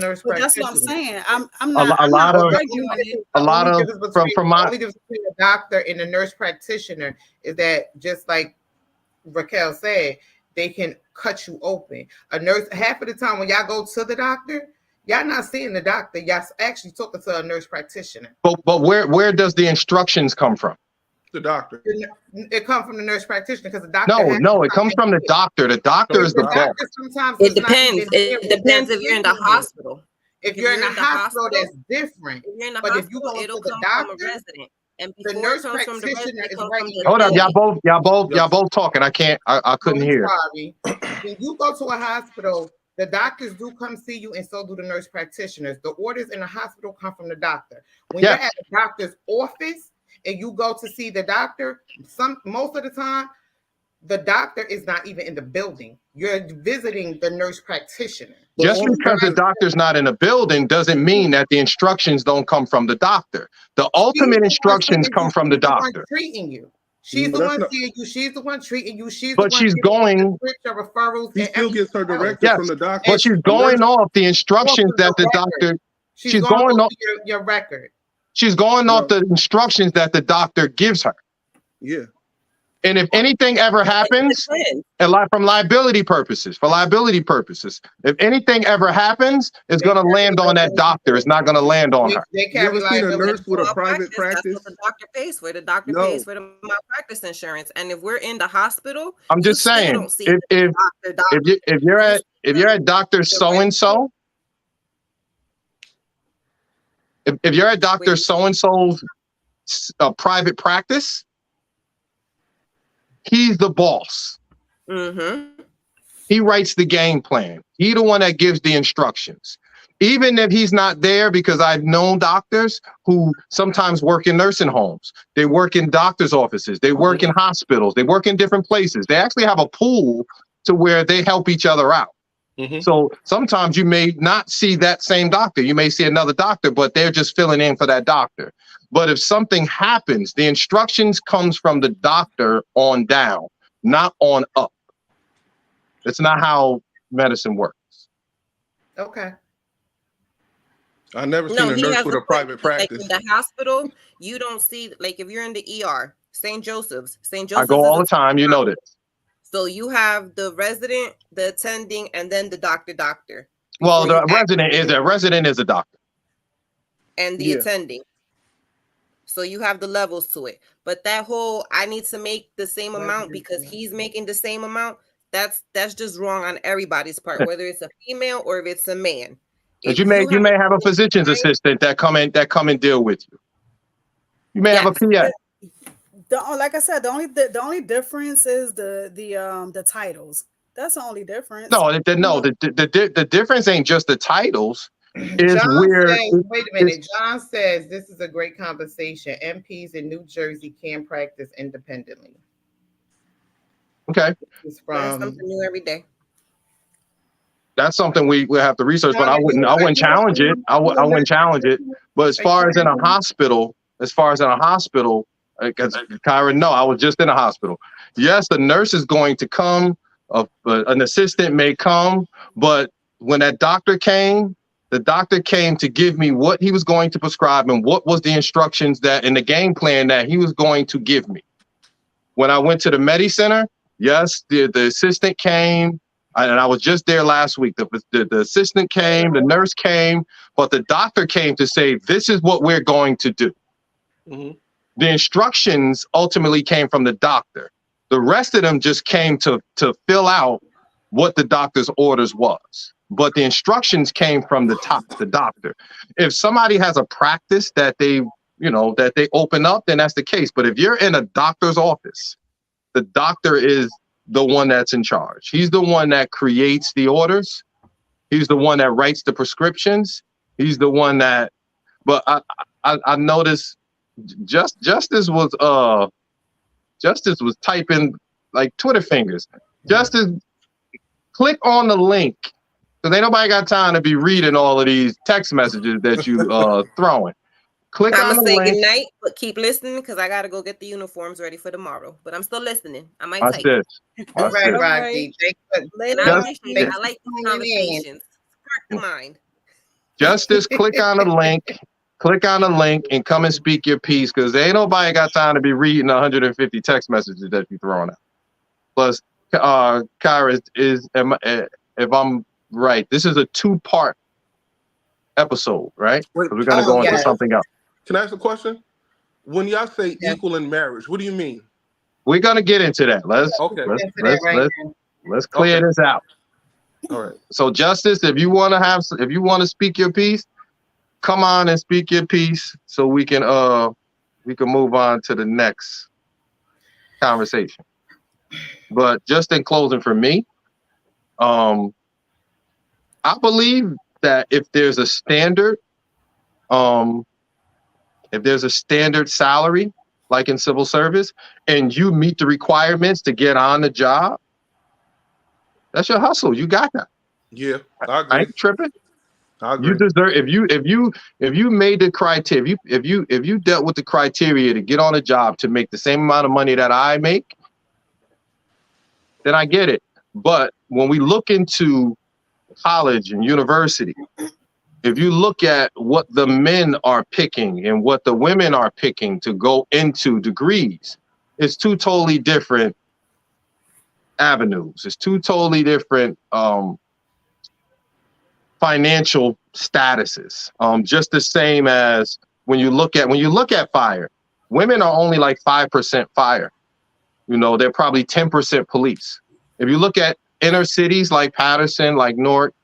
that's what I'm saying. I'm not. A lot of from my. The only difference between a doctor and a nurse practitioner is that, just like Raquel said, they can cut you open. A nurse, half of the time when y'all go to the doctor, y'all not seeing the doctor. Y'all actually talking to a nurse practitioner. But where does the instructions come from? The doctor. It comes from the nurse practitioner because the doctor. No, it comes from the doctor. The doctor is the boss. It depends. It depends if you're in the hospital. If you're in the hospital, that's different. If you're in the but hospital, if you go it'll to the come doctor, from a resident. And the nurse practitioner is right here. Hold up, y'all both talking. I couldn't hear. When you go to a hospital, the doctors do come see you, and so do the nurse practitioners. The orders in the hospital come from the doctor. When you're at the doctor's office and you go to see the doctor, most of the time, the doctor is not even in the building. You're visiting the nurse practitioner. Just because the doctor's not in the building doesn't mean that the instructions don't come from the doctor. The ultimate instructions come from the doctor. Treating you. She's But the that's one not- seeing you. She's the one treating you. She's But the one she's giving you going- the scripts, your referrals. She and still gets her everything else. directive Yes, from the doctor. but she's going off the instructions that the doctor. She's going off your record. She's going off the instructions that the doctor gives her. Yeah. And if anything ever happens, and from liability purposes, if anything ever happens, it's going to land on that doctor. It's not going to land on her. They You ever carry seen a liability. nurse with a private practice? That's what the doctor pays for. The doctor No. pays for the malpractice insurance. And if we're in the hospital, I'm just you still saying, don't see if the doctor. if you're at Dr. So-and-so, if you're at Dr. So-and-so's private practice, he's the boss. Mm-hmm. He writes the game plan. He's the one that gives the instructions. Even if he's not there, because I've known doctors who sometimes work in nursing homes. They work in doctor's offices. They work in hospitals. They work in different places. They actually have a pool to where they help each other out. Mm-hmm. So sometimes you may not see that same doctor. You may see another doctor, but they're just filling in for that doctor. But if something happens, the instructions comes from the doctor on down, not on up. It's not how medicine works. Okay. I never seen No, a he nurse has with a a private like practice. in the hospital, you don't see, like if you're in the ER, St. Joseph's. I go all the time. You know this. So you have the resident, the attending, and then the doctor. Well, Before the you resident is a doctor. and the Yeah. attending. So you have the levels to it. But that whole I need to make the same amount because he's making the same amount, that's just wrong on everybody's part, whether it's a female or if it's a man. But you may have a physician's assistant that come and deal with you. You may have a PA. Like I said, the only difference is the titles. That's the only difference. The difference ain't just the titles. Is John where says, wait a minute. John says this is a great conversation. MPs in New Jersey can practice independently. Okay. It's Learn from something new every day. That's something we have to research, but I wouldn't challenge it. I wouldn't challenge it. But as far as in a hospital, because Kyra, no, I was just in a hospital. Yes, the nurse is going to come, an assistant may come, but when that doctor came, the doctor came to give me what he was going to prescribe and what was the instructions that in the game plan that he was going to give me. When I went to the Medi Center, yes, the assistant came, and I was just there last week. The assistant came, the nurse came, but the doctor came to say, this is what we're going to do. Mm-hmm. The instructions ultimately came from the doctor. The rest of them just came to fill out what the doctor's orders was. But the instructions came from the doctor. If somebody has a practice that they open up, then that's the case. But if you're in a doctor's office, the doctor is the one that's in charge. He's the one that creates the orders. He's the one that writes the prescriptions. He's the one that, but I noticed Justice was typing like Twitter fingers. Justice, click on the link. Because ain't nobody got time to be reading all of these text messages that you throwing. Click I'm on gonna the say link. good night, but keep listening because I gotta go get the uniforms ready for tomorrow. But I'm still listening. I might That's type. it. all right, All Rocky. And I appreciate it. I like these conversations. Spark the mind. Justice, click on the link. Click on the link and come and speak your piece because ain't nobody got time to be reading 150 text messages that you throwing out. Plus, Kyra, if I'm right, this is a 2-part episode, right? Wait, We're gonna go into something else. Can I ask a question? When y'all say equal in marriage, what do you mean? We're gonna get into that. Let's clear this out. All right. So, Justice, if you want to speak your piece, come on and speak your piece so we can move on to the next conversation. But just in closing for me, I believe that if there's a standard salary, like in civil service, and you meet the requirements to get on the job, that's your hustle. You got that. Yeah, I agree. I ain't tripping. I agree. You deserve if you made the criteria, if you dealt with the criteria to get on a job to make the same amount of money that I make, then I get it. But when we look into college and university, if you look at what the men are picking and what the women are picking to go into degrees, it's two totally different avenues. It's two totally different financial statuses. Just the same as when you look at fire, women are only like 5% fire. You know, they're probably 10% police. If you look at inner cities like Patterson, like Newark,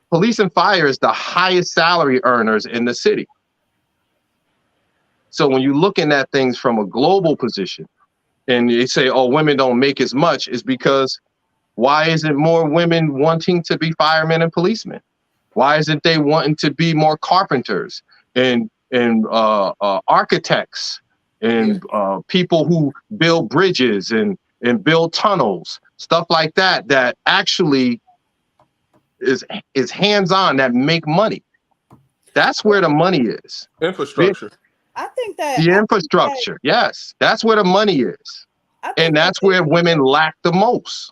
police and fire is the highest salary earners in the city. So when you're looking at things from a global position and you say, oh, women don't make as much, is because why isn't more women wanting to be firemen and policemen? Why isn't they wanting to be more carpenters and architects and people who build bridges and build tunnels, stuff like that, that actually is hands-on, that make money. That's where the money is. Infrastructure. I think that the infrastructure, yes, that's where the money is, and that's where women lack the most.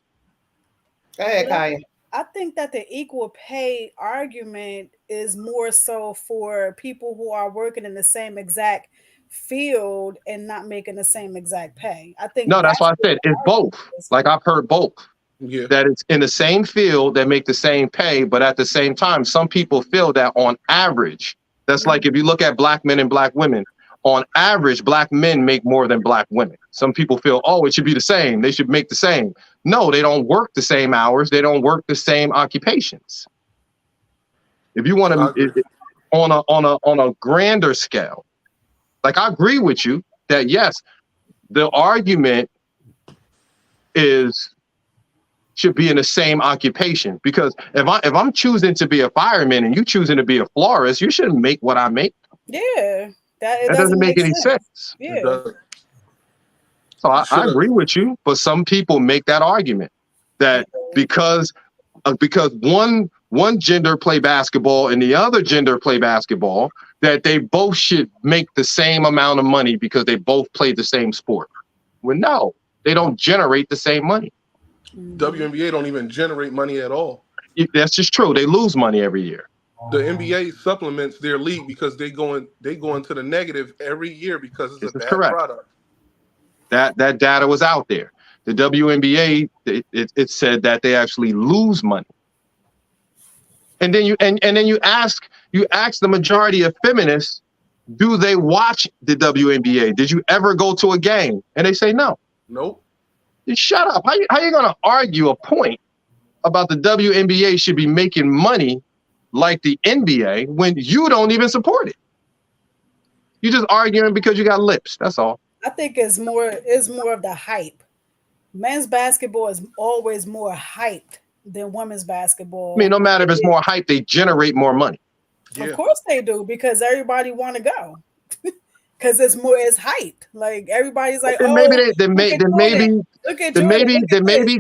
Go ahead, Kaya. I think that the equal pay argument is more so for people who are working in the same exact field and not making the same exact pay. I think no, that's why I said it's both. Like I've heard both. Yeah. That it's in the same field that make the same pay, but at the same time, some people feel that on average, that's like if you look at black men and black women, on average, black men make more than black women. Some people feel, oh, it should be the same. They should make the same. No, they don't work the same hours. They don't work the same occupations. If you want to, on a grander scale, like I agree with you that yes, the argument should be in the same occupation, because if I'm choosing to be a fireman and you choosing to be a florist, you shouldn't make what I make. Yeah. That doesn't make any sense. Yeah. So I agree with you, but some people make that argument that because one gender play basketball and the other gender play basketball, that they both should make the same amount of money because they both play the same sport. Well, no, they don't generate the same money. WNBA don't even generate money at all. That's just true. They lose money every year. The NBA supplements their league because they go into the negative every year because it's a bad product. That data was out there. The WNBA, it said that they actually lose money. And then you ask the majority of feminists, do they watch the WNBA? Did you ever go to a game? And they say no. Nope. Just shut up. How you gonna argue a point about the WNBA should be making money like the NBA when you don't even support it? You're just arguing because you got lips. That's all. I think it's more of the hype. Men's basketball is always more hyped than women's basketball. I mean, no matter if it's more hype, they generate more money. Yeah. Of course they do, because everybody want to go. Because it's hype. Like everybody's like, and maybe maybe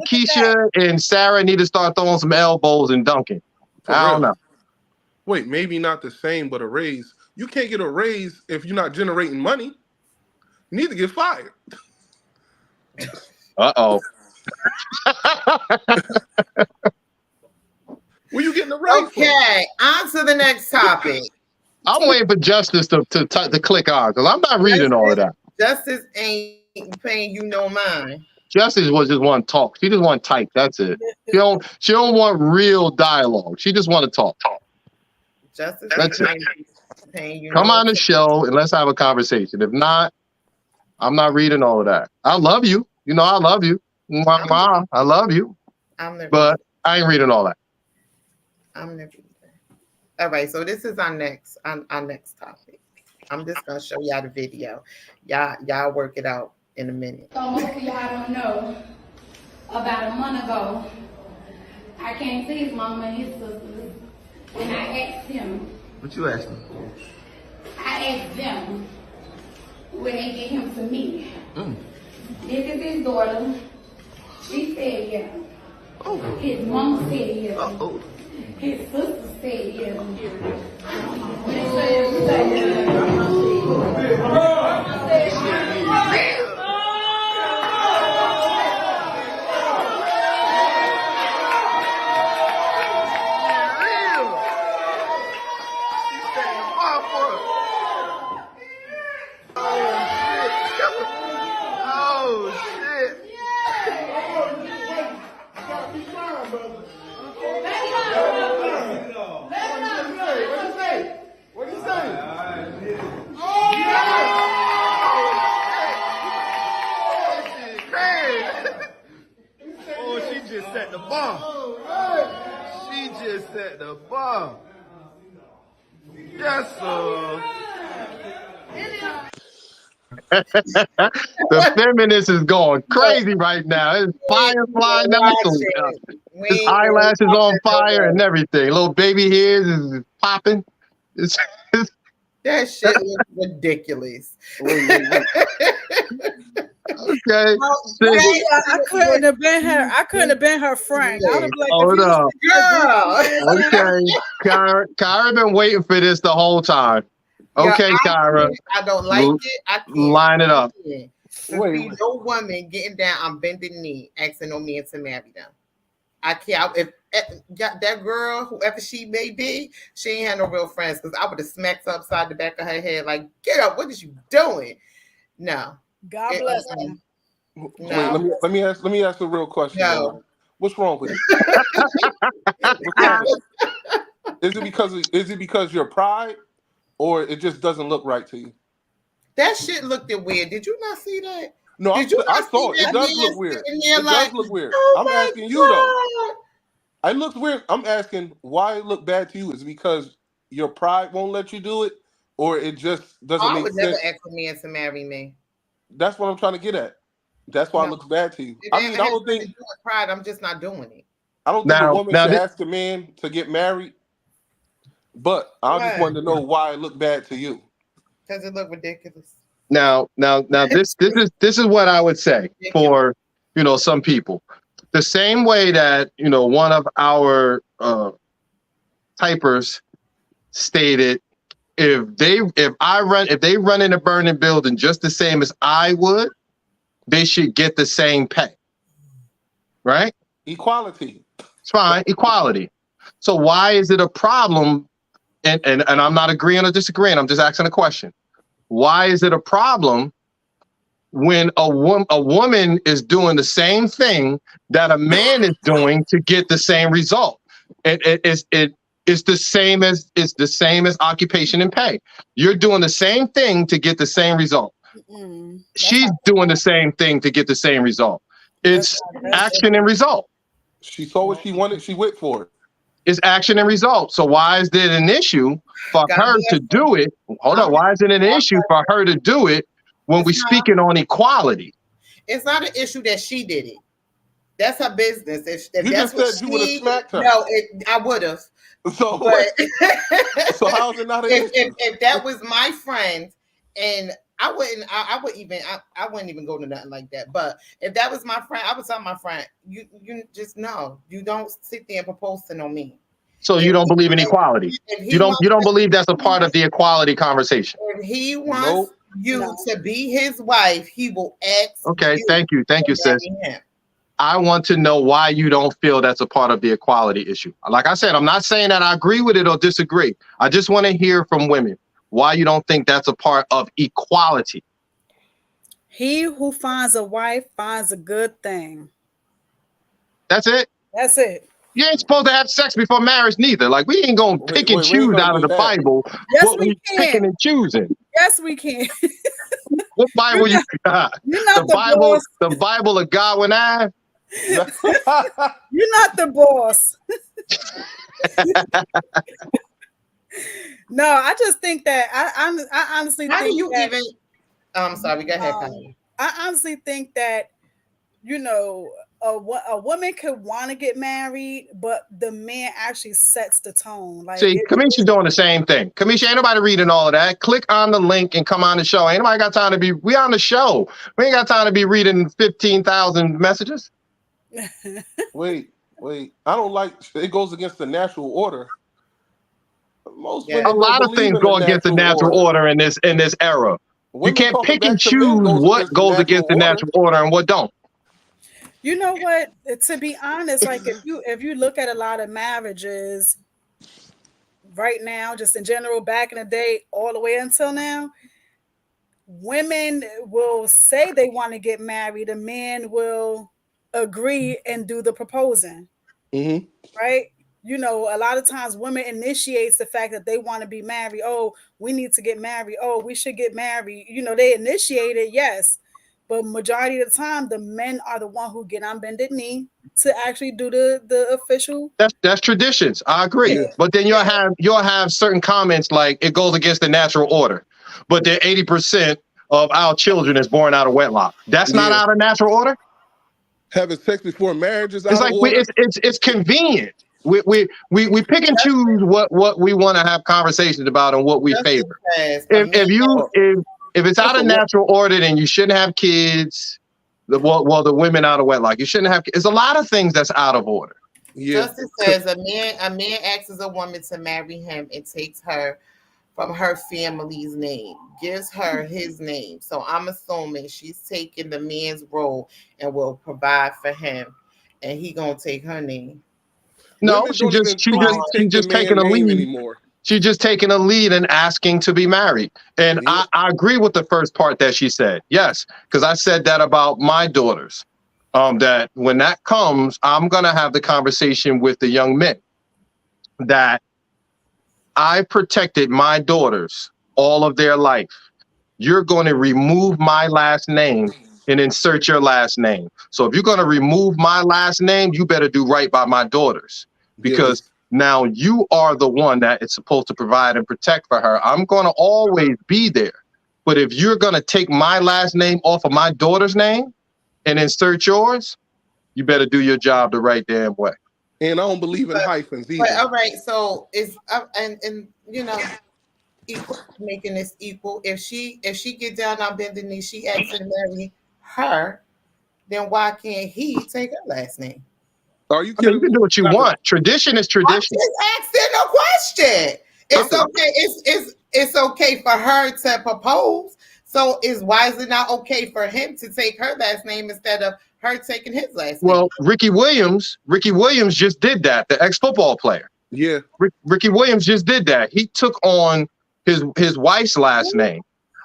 Keisha and Sarah need to start throwing some elbows and dunking. I don't know. Wait, maybe not the same, but a raise. You can't get a raise if you're not generating money. You need to get fired. Uh-oh. Where you getting a raise? Okay, on to the next topic. I'm waiting for Justice to click on, because I'm not reading all of that. Justice ain't paying you no mind. Justice just want to talk. She just want to type. That's it. She don't want real dialogue. She just want to talk. Justice paying you. Come on the show and let's have a conversation. If not, I'm not reading all of that. I love you. You know I love you. I love you. But I ain't reading all that. I'm never reading. All right, so this is our next topic. I'm just gonna show y'all the video. Y'all work it out in a minute. So most of y'all don't know, about a month ago, I came to his mama and his sisters, and I asked him. What you asked him? I asked them, will they get him to me? This is his daughter. She said yeah. Oh. His mama said yeah. His sister said yes. Set the bar. She just set the bar. Yes, sir. The feminist is going crazy right now. It's fire flying out. His eyelashes on fire and everything. Little baby hairs is popping. That shit looks ridiculous. Okay. I couldn't have been her. I couldn't have been her friend. I would have like, hold up. Girl. Okay. Kyra been waiting for this the whole time. Okay, Kyra. I don't like it. I can't. Line it up. Wait. No woman getting down on bended knee asking no man to marry them. I can't. If that girl, whoever she may be, she ain't had no real friends, because I would have smacked her upside the back of her head like, get up, what is you doing? No. God bless her. No. Wait, let me ask a real question. No. What's wrong with you? Is it because you're pride, or it just doesn't look right to you? That shit looked weird. Did you not see that? No, I saw it. It does look weird. It does look weird. I'm asking you though. It looks weird. I'm asking why it looked bad to you. Is it because your pride won't let you do it, or it just doesn't make sense? I would never ask a man to marry me. That's what I'm trying to get at. That's why it looks bad to you. I mean, I don't think pride. I'm just not doing it. I don't think a woman should ask a man to get married. But I just wanted to know why it looked bad to you. Because it looked ridiculous. Now, this is what I would say for some people. The same way that one of our typers stated, if they run in a burning building just the same as I would, they should get the same pay. Right? Equality. It's fine, equality. So why is it a problem? And I'm not agreeing or disagreeing. I'm just asking a question. Why is it a problem when a woman is doing the same thing that a man is doing to get the same result? It's the same as occupation and pay. You're doing the same thing to get the same result. She's doing the same thing to get the same result. It's action and result. She saw what she wanted. She went for it. It's action and result. So why is it an issue for her to do it? Hold on. Why is it an issue for her to do it when we're speaking on equality? It's not an issue that she did it. That's her business. If you that's just said you would have smacked her. No, I would have. So how is it not an issue? If that was my friend, and I wouldn't even go to nothing like that. But if that was my friend, I would tell my friend, you just know, you don't sit there and propose to no me. So you don't believe in equality. You don't believe that's a part of the equality conversation. If he wants you to be his wife, he will ask. Okay, thank you, sis. I want to know why you don't feel that's a part of the equality issue. Like I said, I'm not saying that I agree with it or disagree. I just want to hear from women why you don't think that's a part of equality. He who finds a wife finds a good thing. That's it? That's it. You ain't supposed to have sex before marriage neither. Like, we ain't going to pick and choose out of the Bible. Yes, what we picking and choosing. Yes, we can. What Bible you got? The Bible of Godwin Ave? You're not the boss. No, I just think that I honestly How think do you that, even I'm sorry, go ahead, Connie. I honestly think that a woman could want to get married, but the man actually sets the tone. Like, see, Kamisha's doing the same thing. Kamisha, ain't nobody reading all of that. Click on the link and come on the show. Ain't nobody got time to be. We on the show. We ain't got time to be reading 15,000 messages. Wait. Wait, I don't like it goes against the natural order. Most A women don't lot of believe things in go against the natural order in this era. You Women can't talking pick and back to men choose goes what against the goes natural against the order. natural order and what don't. You know what? To be honest, like if you look at a lot of marriages right now, just in general, back in the day, all the way until now, women will say they want to get married. The men will agree and do the proposing. Mm-hmm. Right? You know, a lot of times women initiates the fact that they want to be married. Oh, we need to get married. Oh, we should get married. You know, they initiate it, yes. But majority of the time, the men are the one who get on bended knee to actually do the official. That's traditions. I agree. Yeah. But then you'll have certain comments like it goes against the natural order. But then 80% of our children is born out of wedlock. That's not out of natural order. Having sex before marriage is out It's of like order. it's convenient. We pick and choose what we want to have conversations about and what we favor. If it's out of natural order, then you shouldn't have kids. The women out of wedlock, you shouldn't have. There's a lot of things that's out of order. Yeah. Justice says a man asks a woman to marry him and takes her from her family's name, gives her his name. So I'm assuming she's taking the man's role and will provide for him, and he gonna take her name. No, she's just taking a lead anymore. She's just taking a lead and asking to be married. And I agree with the first part that she said. Yes, because I said that about my daughters. That when that comes, I'm gonna have the conversation with the young men that I protected my daughters all of their life. You're going to remove my last name and insert your last name. So if you're going to remove my last name, you better do right by my daughters, because now you are the one that is supposed to provide and protect for her. I'm going to always be there. But if you're going to take my last name off of my daughter's name and insert yours, you better do your job the right damn way. And I don't believe in hyphens either. But all right, so it's and you know, equal, making this equal. If she get down on bending knee, she asks to marry her, then why can't he take her last name? Are you kidding? I mean, you can do what you want. Tradition is tradition. I'm just asking a question. It's okay. It's okay for her to propose. So why is it not okay for him to take her last name instead of her taking his last name? Well, Ricky Williams just did that, the ex-football player. Yeah. Ricky Williams just did that. He took on his wife's last name.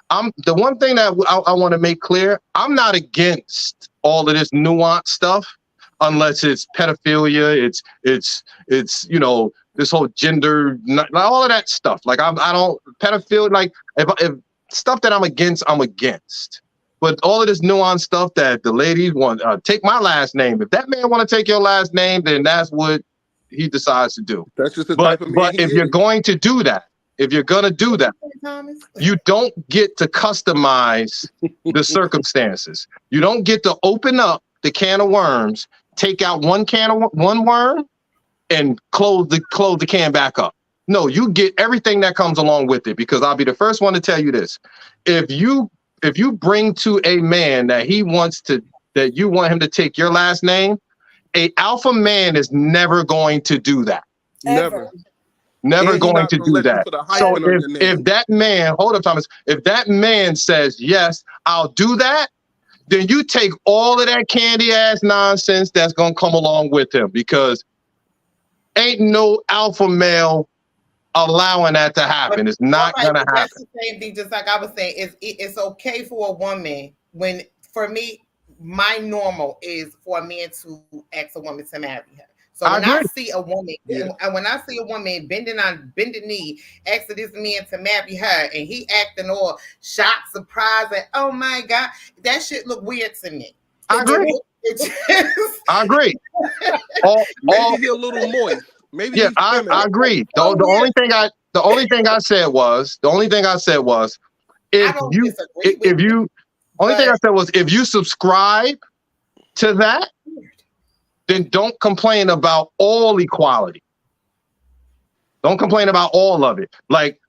The one thing that I want to make clear, I'm not against all of this nuanced stuff, unless it's pedophilia, it's you know, this whole gender, all of that stuff. Like I don't pedophilia, like if stuff that I'm against. But all of this nuanced stuff that the ladies want, take my last name. If that man want to take your last name, then that's what he decides to do. That's just the type of man. But if you're going to do that, if you're going to do that, you don't get to customize the circumstances. You don't get to open up the can of worms, take out one worm, and close the can back up. No, you get everything that comes along with it. Because I'll be the first one to tell you this: if you bring to a man that you want him to take your last name, a alpha man is never going to do that. Never going to do that. So if that man, hold up, Thomas, if that man says, yes, I'll do that, then you take all of that candy ass nonsense that's going to come along with him, because ain't no alpha male allowing that to happen. It's not going to happen. That's the same thing, just like I was saying, it's okay for a woman for me, my normal is for a man to ask a woman to marry her. So when I see a woman, bending knee, asking this man to marry her, and he acting all shocked, surprised, and oh my God, that shit look weird to me. I agree. I agree. Maybe he a little moist. Maybe I agree. The only thing I said was if you subscribe to that, then don't complain about all equality. Don't complain about all of it. Like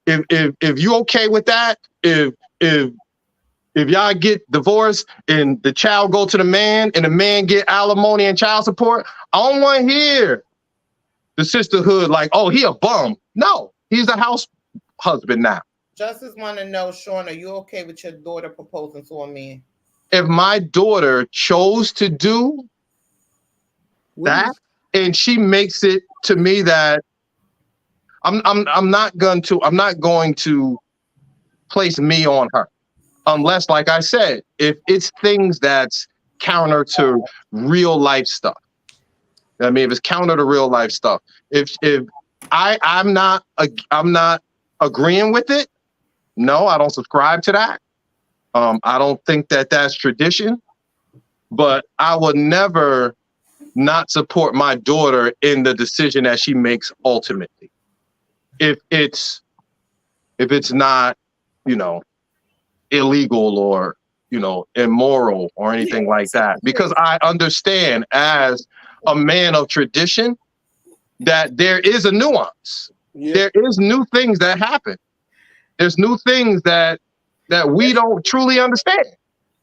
if you okay with that, if If y'all get divorced and the child go to the man and the man get alimony and child support, I don't want to hear the sisterhood like, oh, he a bum. No, he's a house husband now. Justice want to know, Sean, are you okay with your daughter proposing to a man? If my daughter chose to do that and she makes it to me that I'm not going to place me on her. Unless, like I said, if it's things that's counter to real life stuff. I mean, if it's counter to real life stuff, if I'm not agreeing with it, no, I don't subscribe to that. I don't think that that's tradition, but I would never not support my daughter in the decision that she makes ultimately. If it's not, illegal or, immoral or anything like that. Because I understand as a man of tradition that there is a nuance. Yeah. There is new things that happen. There's new things that we don't truly understand,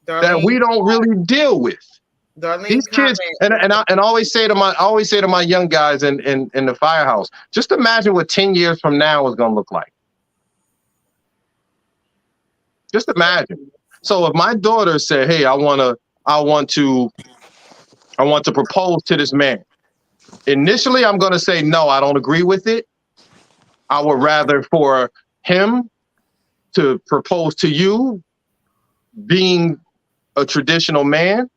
Darlene, that we don't really deal with. Darlene, these kids, and I always say to my young guys in the firehouse, just imagine what 10 years from now is going to look like. Just imagine. So if my daughter said, "Hey, I want to propose to this man," initially I'm going to say, "No, I don't agree with it. I would rather for him to propose to you, being a traditional man."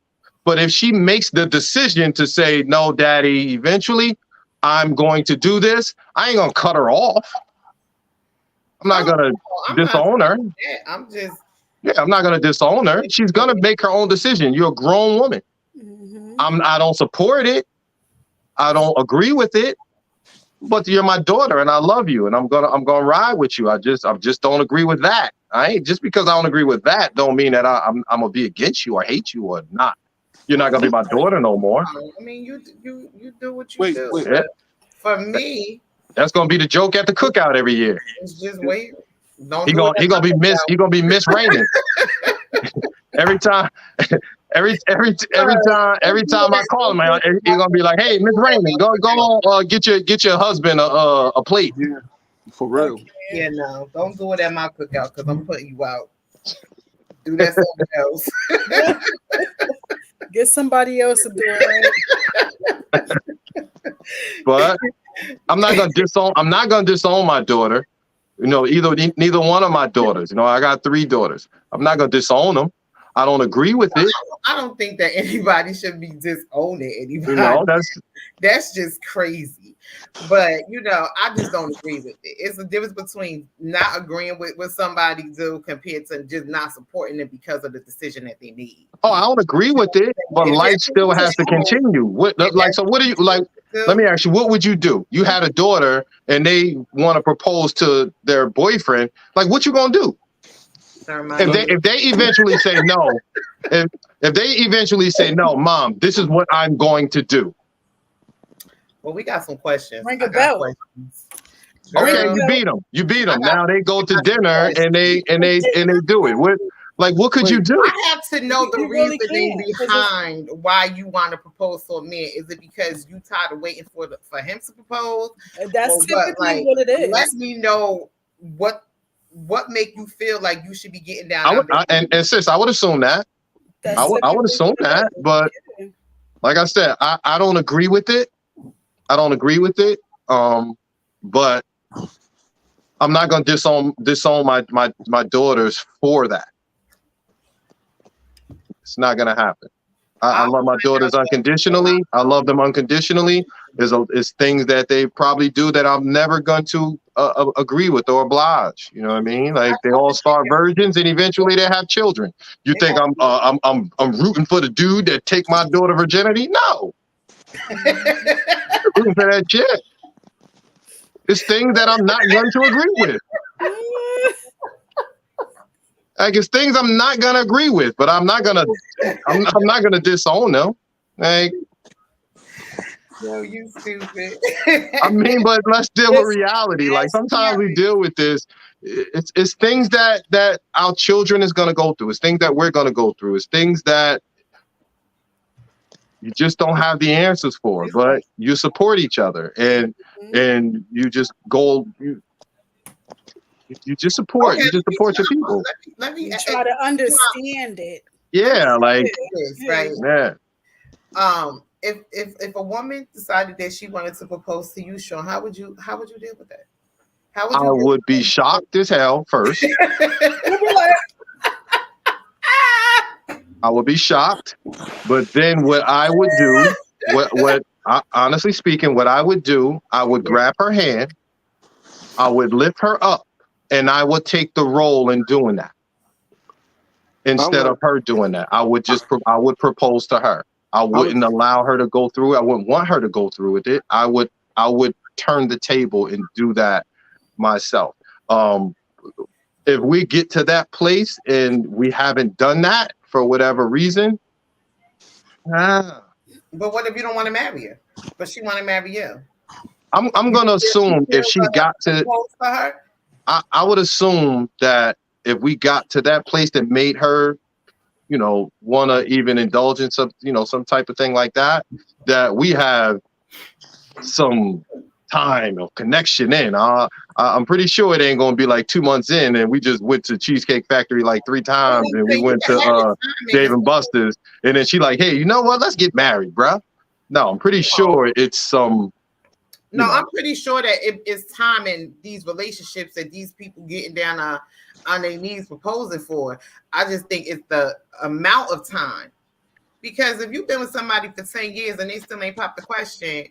But if she makes the decision to say, "No, Daddy, eventually I'm going to do this," I ain't gonna cut her off. I'm not gonna disown her. I'm not gonna disown her. She's gonna make her own decision. You're a grown woman. Mm-hmm. I don't support it. I don't agree with it. But you're my daughter, and I love you, and I'm gonna ride with you. I just don't agree with that. Just because I don't agree with that, don't mean that I'm gonna be against you or hate you or not. You're not gonna be my daughter no more. I mean, you do what you do. Wait. For me, that's gonna be the joke at the cookout every year. It's just wait. He gonna be Miss Raymond. every time I call him, he's gonna be like, "Hey, Miss Raymond, go on, get your husband a plate." Yeah, for real. Yeah, no, don't do it at my cookout because I'm putting you out. Do that somewhere else. Get somebody else to do it. But I'm not gonna disown my daughter. Neither one of my daughters. I got 3 daughters. I'm not gonna disown them. I don't agree with it. I don't think that anybody should be disowning anybody. That's just crazy. But I just don't agree with it. It's a difference between not agreeing with somebody do compared to just not supporting them because of the decision that they need. Oh, I don't agree with it, but life still has to continue. So what do you like? Let me ask you, what would you do? You had a daughter and they want to propose to their boyfriend. Like, what you gonna do? If they eventually say no, if they eventually say no, Mom, this is what I'm going to do. Well, we got some questions. Ring a bell. Okay, you beat them. Now they go to dinner and they do it. What could you do? I have to know the reasoning behind why you want to propose to a man. Is it because you tired of waiting for him to propose? That's typically what it is. Let me know what make you feel like you should be getting down. And sis, I would assume that. I would assume that, but like I said, I don't agree with it. But I'm not gonna disown my daughters for that. It's not gonna happen. I love my daughters unconditionally. I love them unconditionally. There's things that they probably do that I'm never going to agree with or oblige. You know what I mean? Like they all start virgins and eventually they have children. You think I'm rooting for the dude that take my daughter virginity? No. I'm rooting for that shit. It's things that I'm not going to agree with. Like it's things I'm not gonna agree with, but I'm not gonna disown them. Like Yo, you stupid. I mean, but let's deal with reality. Like sometimes we deal with this. It's things that our children is gonna go through. It's things that we're gonna go through. It's things that you just don't have the answers for, but you support each other and you just go. You just support. Okay, you just support your people. Let me try to understand it. Yeah, like right. Yeah. If a woman decided that she wanted to propose to you, Sean, how would you deal with that? How would you I would be shocked as hell first. I would be shocked, but then what I would do, honestly speaking, what I would do, I would grab her hand, I would lift her up, and I would take the role in doing that instead of her doing that. I would propose to her. I wouldn't allow her to go through it. I wouldn't want her to go through with it. I would turn the table and do that myself. If we get to that place and we haven't done that for whatever reason, but what if you don't want to marry her, but she want to marry you? I'm gonna assume if she got to her, I would assume that if we got to that place that made her, want to even indulge in some type of thing like that, that we have some time of connection in. I'm pretty sure it ain't gonna be like 2 months in and we just went to Cheesecake Factory like 3 times and we went to Dave and Buster's and then she like, hey, you know what? Let's get married, bruh. No, I'm pretty sure it's some. No, I'm pretty sure that it's time in these relationships that these people getting down on their knees proposing for. I just think it's the amount of time. Because if you've been with somebody for 10 years and they still ain't popped the question,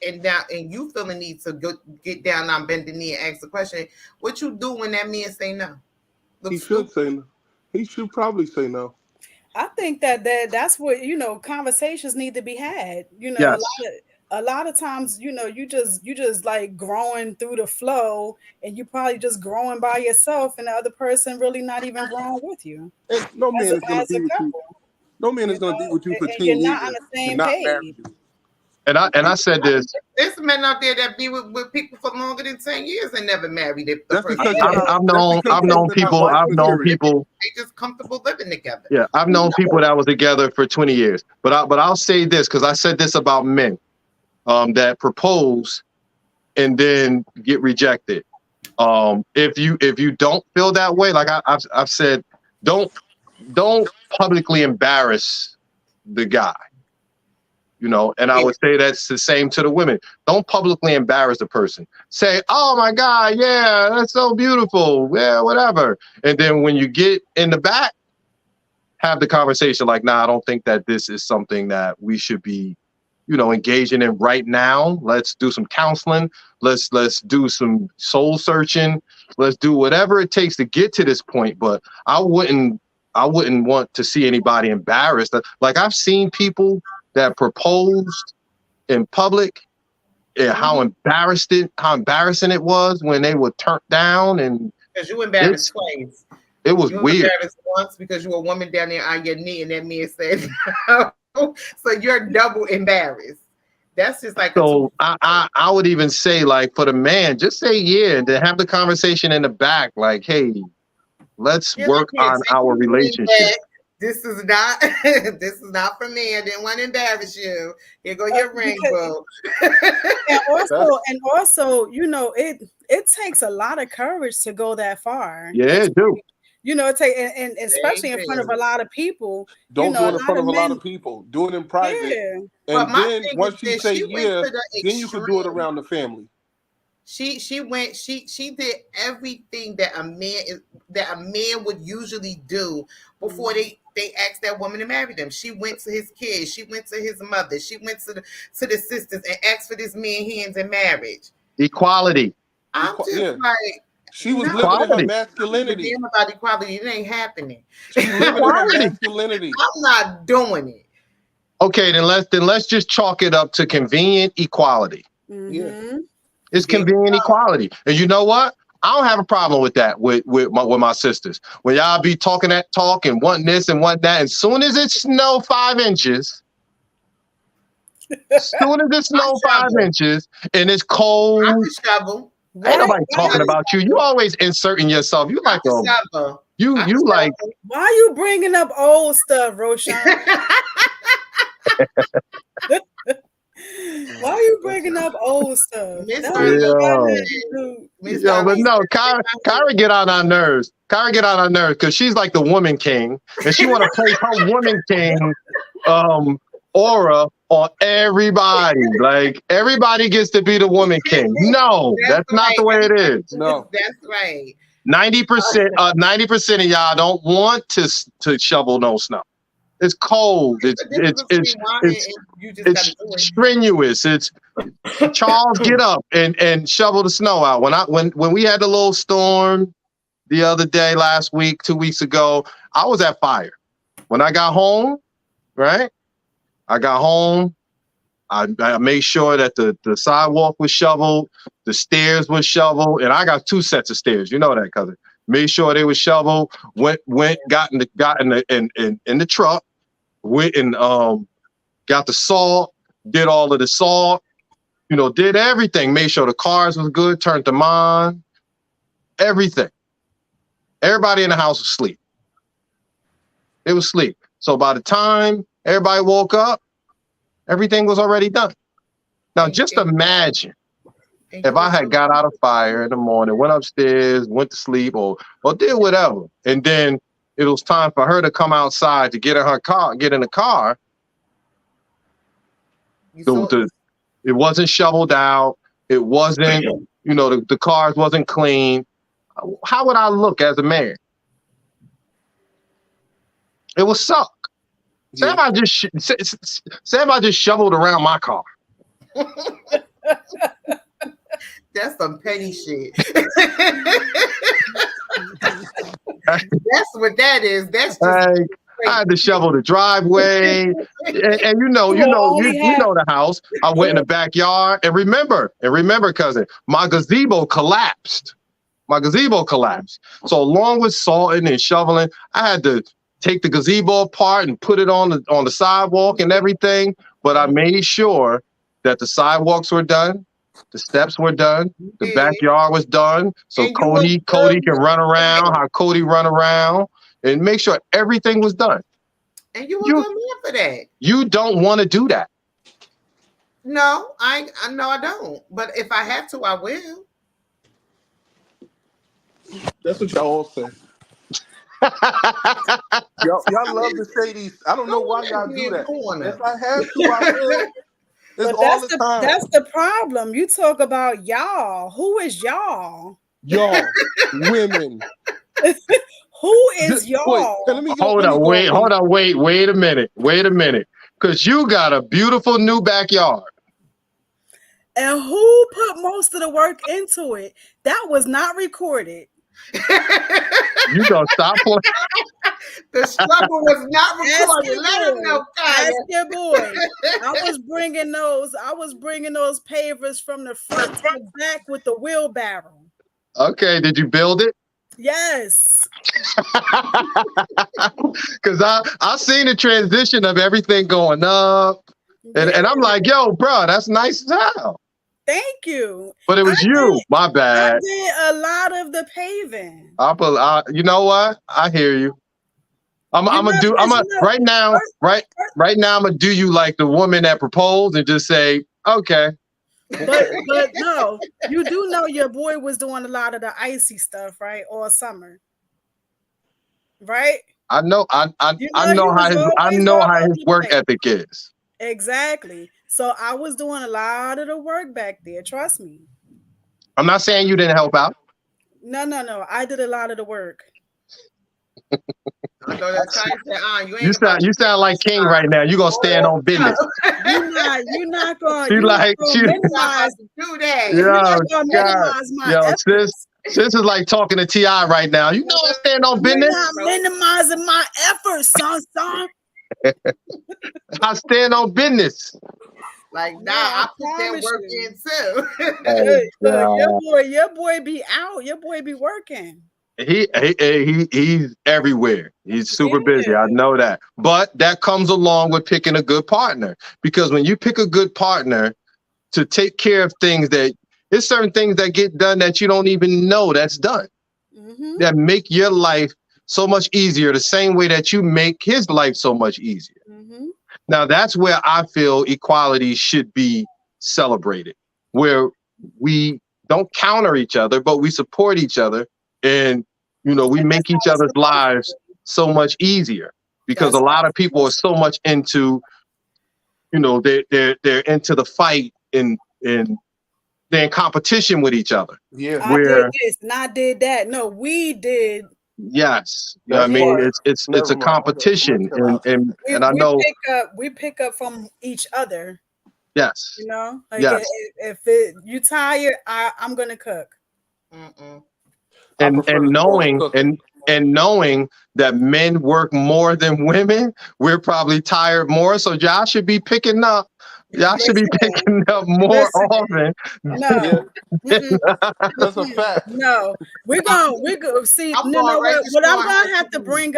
and you feel the need to get down on bend the knee and ask the question, what you do when that man say no? He should say no. He should probably say no. I think that's what conversations need to be had. Yes. A lot of times, you just like growing through the flow, and you probably just growing by yourself, and the other person really not even growing with you. And no man is going to be with you. No man is going to be with you for 10 years. You're not on the same page. And I said this. There's men out there that be with people for longer than 10 years and never married the person. I've known people. They just comfortable living together. Yeah, I've known people that was together for 20 years. But I'll say this because I said this about men that propose and then get rejected. If you don't feel that way, like I've said, don't publicly embarrass the guy. And I would say that's the same to the women. Don't publicly embarrass the person. Say, oh my God, yeah, that's so beautiful. Yeah, whatever. And then when you get in the back, have the conversation like, nah, I don't think that this is something that we should be, engaging in right now. Let's do some counseling. Let's do some soul searching. Let's do whatever it takes to get to this point. But I wouldn't want to see anybody embarrassed. Like I've seen people that proposed in public, and how embarrassing it was when they were turned down, and because you embarrassed twice. It was weird. Embarrassed once because you were a woman down there on your knee, and that man said, no. So you're double embarrassed. That's just like so. I would even say, like, for the man, just say yeah, and then have the conversation in the back, like, hey, let's work on our relationship. This is not for me. I didn't want to embarrass you. Here go your ring, boo. and also, it takes a lot of courage to go that far. Yeah, it do. And especially in front of a lot of people. Don't do it in front of a lot of people. Do it in private. Yeah. And then once you say yeah, then you can do it around the family. She did everything that a man would usually do before they asked that woman to marry them. She went to his kids, she went to his mother, she went to the sisters and asked for this man's hands in marriage. Equality. I'm just like, she was living in her masculinity. Damn about equality, it ain't happening. She's living in her masculinity. I'm not doing it. Okay, then let's just chalk it up to convenient equality. Mm-hmm. Yeah. It's convenient equality. And you know what? I don't have a problem with that with my sisters. When y'all be talking that talk and want this and want that, as soon as it snow 5 inches, As soon as it snows 5 inches and it's cold, I can shovel. ain't nobody talking about you. You always inserting yourself. You like a shovel. you like. Why are you bringing up old stuff, Roshan? Why are you bringing up old stuff? Yo, but no, Kyra get on our nerves. Kyra get on our nerves because she's like the woman king, and she want to play her woman king aura on everybody. Like everybody gets to be the woman king. No, that's not the way it is. No, that's right. 90%, 90% of y'all don't want to shovel no snow. It's cold. It's strenuous. It's Charles, get up and shovel the snow out. When we had the little storm the other day, last week, 2 weeks ago, I was at fire. When I got home, right? I got home. I made sure that the sidewalk was shoveled, the stairs was shoveled, and I got 2 sets of stairs. You know that, cousin. Made sure they were shoveled. Got in the truck. Went and got the salt. Did all of the salt. You know, did everything. Made sure the cars was good. Turned them on. Everything. Everybody in the house was asleep. It was sleep. So by the time everybody woke up, everything was already done. Now, just imagine if I had got out of fire in the morning, went upstairs, went to sleep, or did whatever, and then it was time for her to come outside to get in her car, get in the car. It wasn't shoveled out. It wasn't, you know, the cars wasn't clean. How would I look as a man? It would suck. Say if I just shoveled around my car. That's some petty shit. That's what that is. That's just I had to shovel the driveway, and you know the house. I went in the backyard, and remember, cousin, my gazebo collapsed. So along with salting and shoveling, I had to take the gazebo apart and put it on the sidewalk and everything. But I made sure that the sidewalks were done, the steps were done, the backyard was done. So Cody can run around, how Cody run around, and make sure everything was done. And you were good man for that. You don't want to do that. No, I don't. But if I have to, I will. That's what y'all all say. y'all love to say these. I don't know why y'all do that. If I have to, I will. But that's the problem. You talk about y'all. Who is y'all? Y'all, women. Who is y'all? Hold on, wait a minute. Because you got a beautiful new backyard. And who put most of the work into it? That was not recorded. You gonna stop playing? The struggle was not recorded. Let him know, Ask your boy. I was bringing those pavers from the front to the back with the wheelbarrow. Okay, did you build it? Yes. Because I seen the transition of everything going up, and I'm like, yo, bro, that's nice as hell. Thank you. But it was my bad. I did a lot of the paving. You know what? I hear you. Right now I'm gonna do you like the woman that proposed and just say, okay. But no, you do know your boy was doing a lot of the icy stuff, right? All summer. Right? I know how his work ethic is. Exactly. So I was doing a lot of the work back there. Trust me. I'm not saying you didn't help out. No. I did a lot of the work. You sound like King right now. You're gonna stand on business. You're not gonna minimize my efforts. Sis is like talking to T.I. right now. You know I stand on business. You're not minimizing my efforts, son. I stand on business. Like, I put that work in too. Your boy be out. Your boy be working. He's everywhere. He's super busy. I know that. But that comes along with picking a good partner. Because when you pick a good partner to take care of things that there's certain things that get done that you don't even know that's done. That make your life so much easier, the same way that you make his life so much easier. Now that's where I feel equality should be celebrated, where we don't counter each other, but we support each other, and we make each other's lives so much easier, because a lot of people are so much into, they're into the fight and they're in competition with each other. Yeah, I did this and I did that. No, we did. Yes, I mean it's a competition, and I know we pick up from each other. Yes, like yes. If you tired, I'm gonna cook. And knowing that men work more than women, we're probably tired more. So y'all should be picking up. Y'all should be picking up more often. No, that's a fact. No, we're going see. What I'm gonna have to bring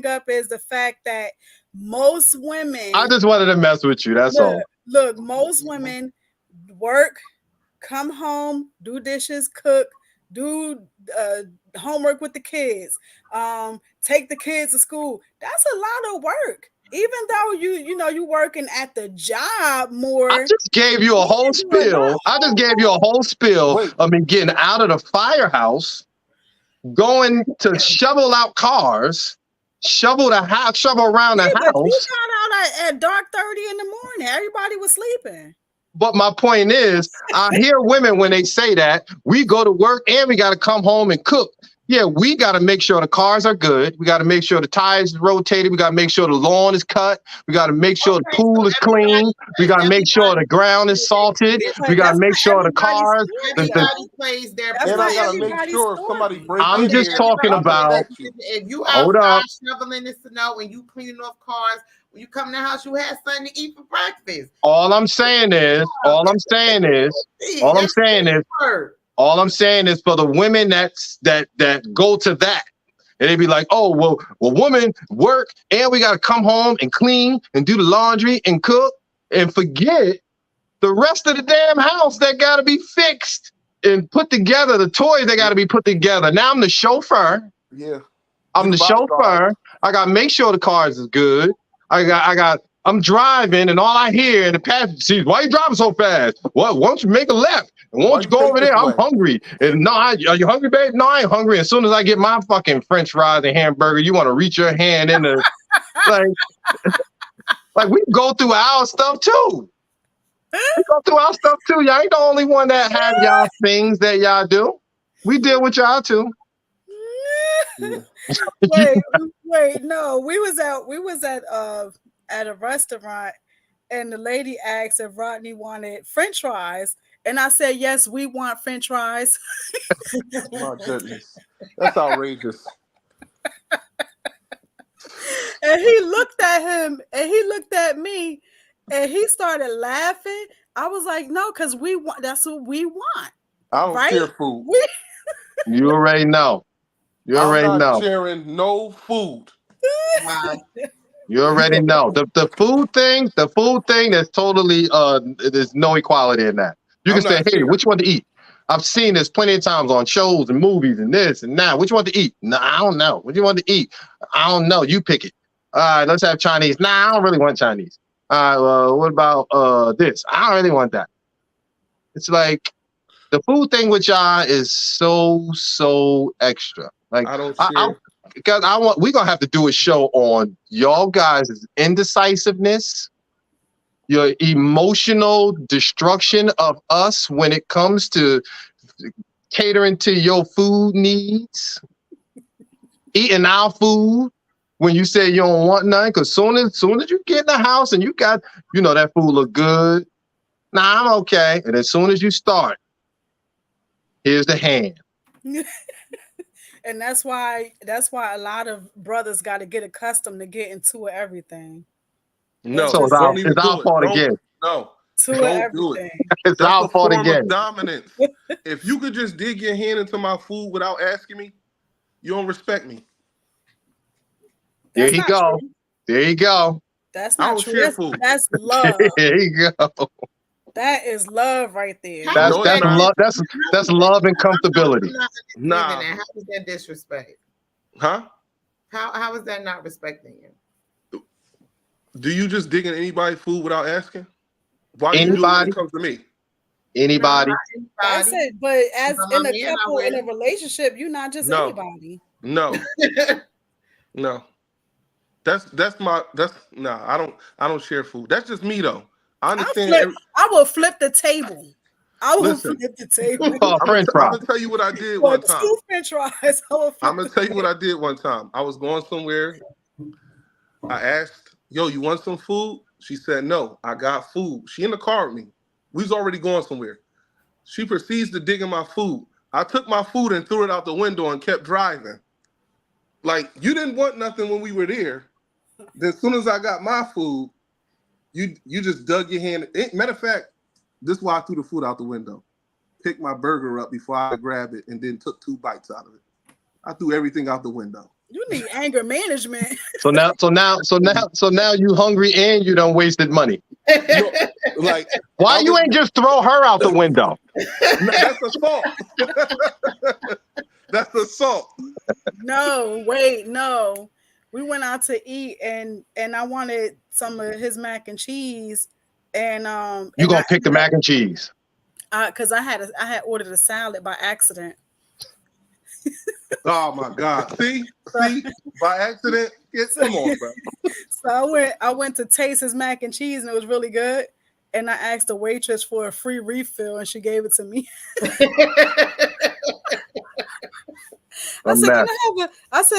up is the fact that most women. I just wanted to mess with you. That's all. Look, most women work, come home, do dishes, cook, do homework with the kids, take the kids to school. That's a lot of work. Even though you working at the job more. I just gave you a whole spiel. Of me getting out of the firehouse, going to shovel out cars, shovel around the house. We got out at dark 30 in the morning. Everybody was sleeping. But my point is, I hear women when they say that we go to work and we got to come home and cook. Yeah, we got to make sure the cars are good. We got to make sure the tires are rotated. We got to make sure the lawn is cut. We got to make sure the pool is clean. We got to make sure the ground is salted. We got to make sure the cars. Everybody plays their. And I got to make sure if somebody breaks. I'm just talking about. If you outside shoveling the snow and you cleaning off cars, when you come in the house, you have something to eat for breakfast. All I'm saying is for the women that go to that, and they be like, oh, well, women work and we got to come home and clean and do the laundry and cook, and forget the rest of the damn house that got to be fixed and put together, the toys that got to be put together. Now I'm the chauffeur. Yeah. I'm the chauffeur. I got to make sure the cars is good. I'm driving and all I hear in the passenger seat, why you driving so fast? Why don't you make a left? And why don't you go over there? I'm hungry. And no, are you hungry, babe? No, I ain't hungry. As soon as I get my fucking French fries and hamburger, you want to reach your hand in the like we go through our stuff too. Y'all ain't the only one that have y'all things that y'all do. We deal with y'all too. Wait, no, we was at a restaurant, and the lady asked if Rodney wanted French fries, and I said yes, we want French fries. My goodness, that's outrageous. And he looked at him, and he looked at me, and he started laughing. I was like, no, because we want. That's what we want. I don't share food. You already know. I'm not sharing no food. You already know. The food thing, that's totally there's no equality in that. You can say, hey, what you want to eat? I've seen this plenty of times on shows and movies and this and that. What you want to eat? No, I don't know. What do you want to eat? I don't know. You pick it. All right, let's have Chinese. Nah, I don't really want Chinese. All right, well, what about this? I don't really want that. It's like the food thing with y'all is so extra. Like I don't share. Because we're gonna have to do a show on y'all guys' indecisiveness, your emotional destruction of us when it comes to catering to your food needs, eating our food when you say you don't want none. Because soon as you get in the house and you got, that food look good, nah, I'm okay. And as soon as you start, here's the hand. And that's why a lot of brothers got to get accustomed to getting to everything. No, so it's our fault again. No, don't do it. It's our fault again. Dominance. If you could just dig your hand into my food without asking me, You don't respect me. There That's you not go. true. There you go. That's I not don't true. share That's, food. that's love. There you go. That is love right there. How No, is That's it's not. love. That's love and comfortability. I'm not Nah. understanding that. How is that disrespect? Huh? How is that not respecting you? Do you just dig in anybody's food without asking? Why do you do it when Anybody? it comes to me? Anybody? That's it. But as My in a man, I couple, in a will. relationship, you're not just No. anybody. No. No. That's nah, I don't share food. That's just me though. I understand. I will flip the table. I will Listen. flip the table. Oh, French fry. I'm gonna tell you what I did For one time. 2 French fries, I will flip I'm gonna the tell you what table. I did one time. I was going somewhere. I asked, "Yo, you want some food?" She said, "No, I got food." She in the car with me. We was already going somewhere. She proceeds to dig in my food. I took my food and threw it out the window and kept driving. Like, you didn't want nothing when we were there. Then as soon as I got my food, you just dug your hand. Matter of fact, this is why I threw the food out the window. Picked my burger up before I grabbed it and then took 2 bites out of it. I threw everything out the window. You need anger management. So now you hungry and you done wasted money. No, like, Why you ain't just throw her out the window? That's assault. That's assault. No, wait, no. We went out to eat and I wanted some of his mac and cheese and You gonna pick the mac and cheese? Because I had ordered a salad by accident. Oh my God! See, by accident. Come on, bro. So I went to taste his mac and cheese and it was really good. And I asked the waitress for a free refill and she gave it to me. I said,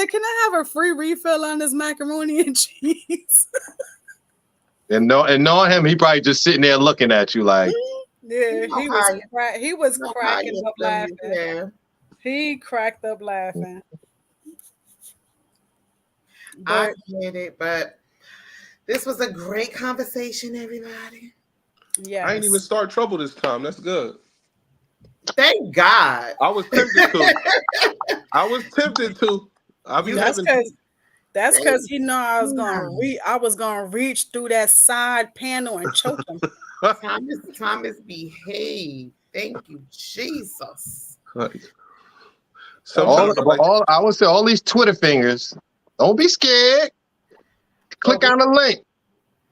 can I have a free refill on this macaroni and cheese? And knowing him, he probably just sitting there looking at you like, yeah, he was cracking up laughing. Yeah. He cracked up laughing. I get it, but this was a great conversation, everybody. Yeah, I ain't even start trouble this time. That's good. Thank God. I was tempted to. That's because you know I was gonna reach through that side panel and choke him. Thomas, behave. Thank you, Jesus. I would say all these Twitter fingers. Don't be scared. Click on the link.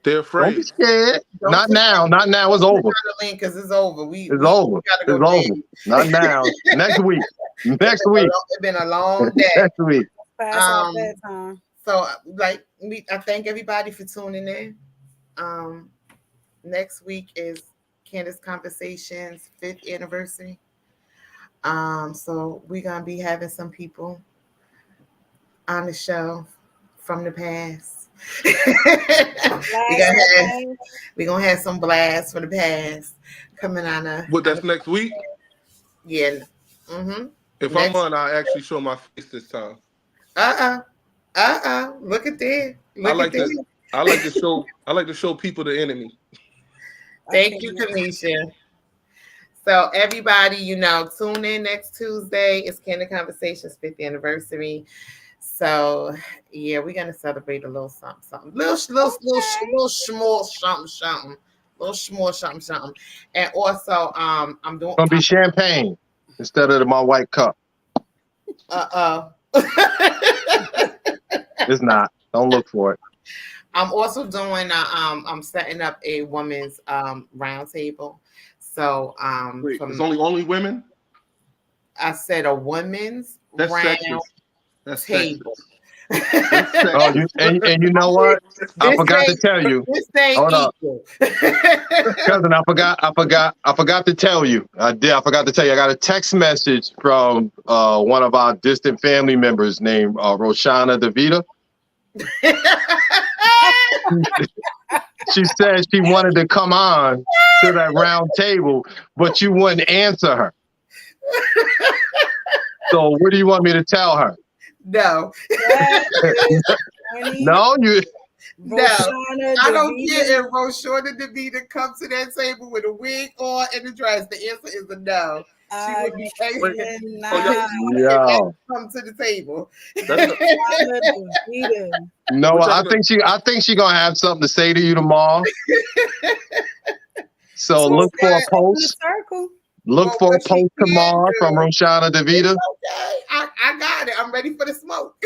They're afraid. Don't be scared. Not now. Not now. It's over. Because it's over. It's over. It's over. Not now. Next week. Next week. It's been a long day. Next week. So, I thank everybody for tuning in. Next week is Candace Conversations 5th anniversary. So we're gonna be having some people on the show from the past. We're gonna have some blasts from the past coming on. But that's next week? Yeah. Mm-hmm. If I'm on, I'll actually show my face this time. Look at that. I like to show people the enemy. Thank you, Kanisha. So everybody, tune in next Tuesday. It's Candid Conversations 5th anniversary. So yeah, we're gonna celebrate a little something. Little small something. And also, I'm doing. It's gonna be champagne instead of my white cup. It's not. Don't look for it. I'm also doing. I'm setting up a women's round table. So wait, it's only women? I said a women's round table. Oh, and you know what? I forgot to tell you. Hold up, cousin. I forgot to tell you. I forgot to tell you. I got a text message from one of our distant family members named Roshana DeVita. She said she wanted to come on to that round table, but you wouldn't answer her. So what do you want me to tell her? No. No, you. No, I don't care if Roshana DeVita comes to that table with a wig on and a dress. The answer is a no. She would be asking Yo. come to the table. No, I think she gonna have something to say to you tomorrow. So look for a post. Look for a post tomorrow from Roshana DeVita. Okay, I got it. I'm ready for the smoke.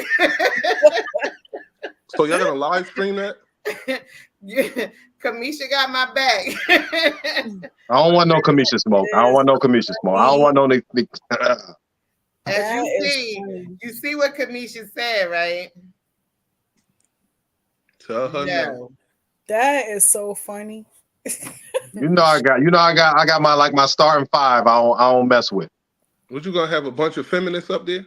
So y'all gonna live stream that? Yeah, Kamisha got my back. I don't want no Kamisha smoke. I don't want no Kamisha smoke. I don't want no. As you see what Kamisha said, right? Tell her no. That is so funny. I got my starting five. I don't mess with. What, you gonna have a bunch of feminists up there?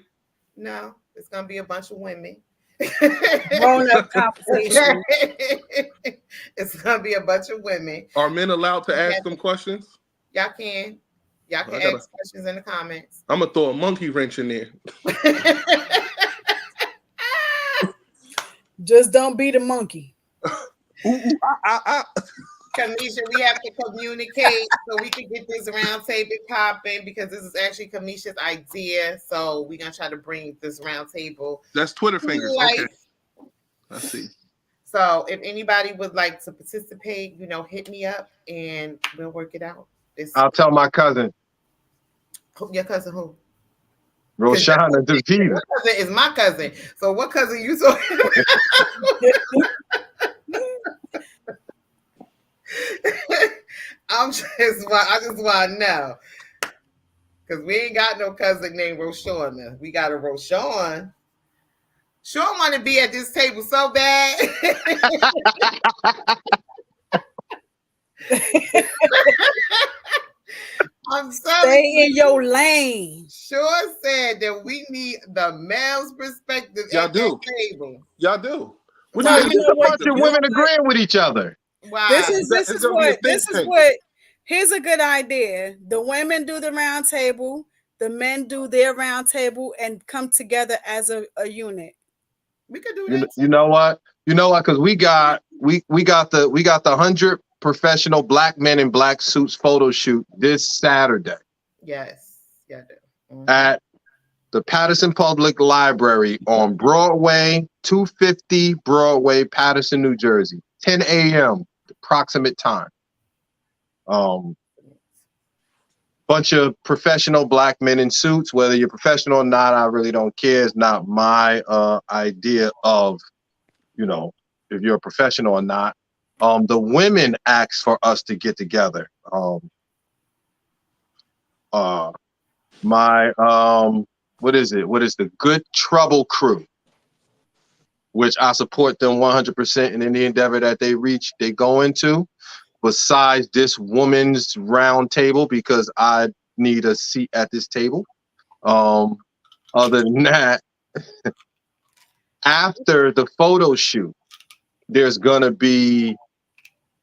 No, it's gonna be a bunch of women. Grown up conversation. It's gonna be a bunch of women. Are men allowed to ask them questions? Y'all can ask questions in the comments. I'm gonna throw a monkey wrench in there. Just don't be the monkey. Kamisha, we have to communicate so we can get this round table popping, because this is actually Kamisha's idea. So we're gonna try to bring this round table. That's Twitter fingers. Okay. I see. So if anybody would like to participate, hit me up and we'll work it out. I'll tell my cousin. Your cousin who? Roshana DeVita. Your cousin is my cousin. So what cousin you talking about? I just want to know, because we ain't got no cousin named Roshana. We got a Roshan. Sean want to be at this table so bad. I'm sorry. Stay in your lane. Sure said that we need the male's perspective Y'all at do. the table. Y'all do. It's a bunch of women agreeing with each other. Wow. This is what. Here's a good idea. The women do the round table, the men do their round table, and come together as a unit. We could do that. You know what? Because we got the 100 professional black men in black suits photo shoot this Saturday. Yes. Yeah. At the Patterson Public Library on Broadway, 250 Broadway, Patterson, New Jersey, 10 a.m. approximate time. Bunch of professional black men in suits. Whether you're professional or not, I really don't care. It's not my idea of, if you're a professional or not. The women asked for us to get together. What is the Good Trouble crew, which I support them 100% in any endeavor that they go into, besides this woman's round table, because I need a seat at this table. Other than that, after the photo shoot, there's gonna be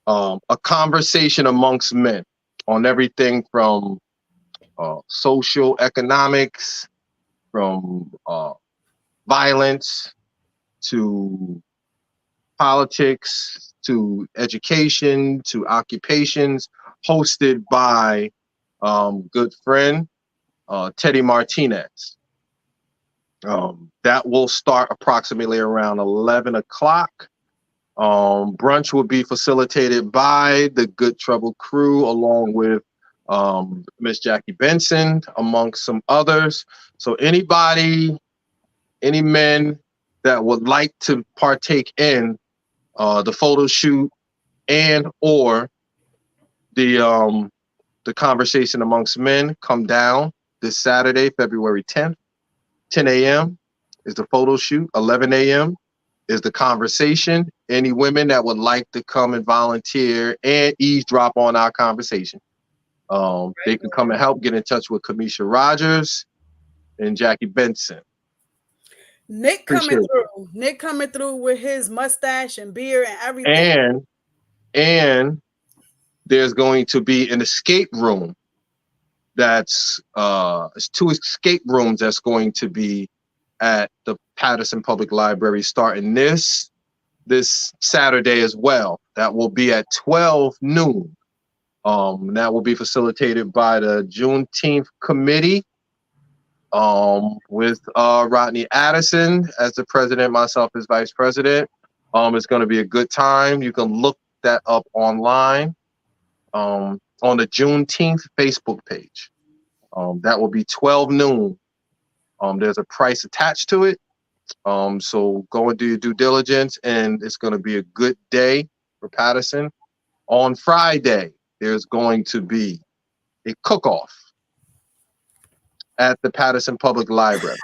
a conversation amongst men on everything from social economics, from violence to politics to education to occupations, hosted by good friend Teddy Martinez. That will start approximately around 11 o'clock. Brunch will be facilitated by the Good Trouble crew, along with Miss Jackie Benson, amongst some others. So any men that would like to partake in the photo shoot and or the conversation amongst men, come down this Saturday, February 10th, 10 a.m. is the photo shoot. 11 a.m. is the conversation. Any women that would like to come and volunteer and eavesdrop on our conversation, they can come and help. Get in touch with Kamisha Rogers and Jackie Benson. Nick coming through with his mustache and beard and everything. And there's going to be an escape room. It's 2 escape rooms that's going to be at the Patterson Public Library starting this Saturday as well. That will be at 12 noon. That will be facilitated by the Juneteenth committee, with Rodney Addison as the president, myself as vice president. It's going to be a good time. You can look that up online on the Juneteenth Facebook page. That will be 12 noon. There's a price attached to it. So go and do your due diligence, and it's going to be a good day for Paterson. On Friday, there's going to be a cook-off at the Paterson Public Library.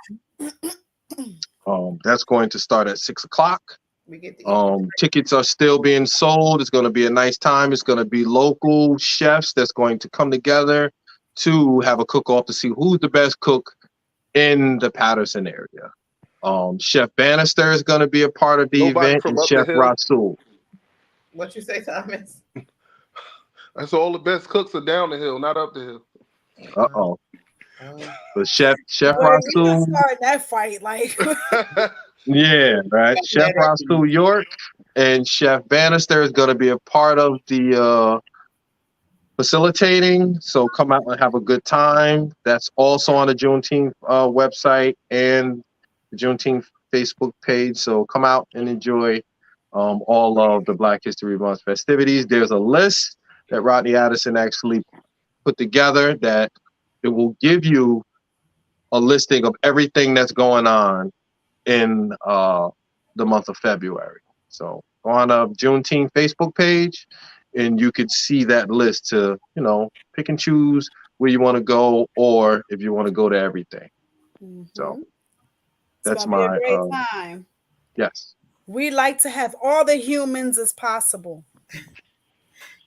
That's going to start at 6 o'clock. Tickets are still being sold. It's going to be a nice time. It's going to be local chefs that's going to come together to have a cook-off to see who's the best cook in the Paterson area. Chef Bannister is going to be a part of the event, and Chef Rasul. What you say, Thomas? That's all the best cooks are down the hill, not up the hill. Uh-oh. So Chef Boy, Rasul. Start that fight, like. Yeah, right. Chef Rasul York and Chef Bannister is going to be a part of the facilitating. So come out and have a good time. That's also on the Juneteenth website and the Juneteenth Facebook page. So come out and enjoy all of the Black History Month festivities. There's a list that Rodney Addison actually put together that it will give you a listing of everything that's going on in the month of February. So go on a Juneteenth Facebook page, and you could see that list to, pick and choose where you want to go, or if you want to go to everything. So that's my be a great time. Yes. We like to have all the humans as possible.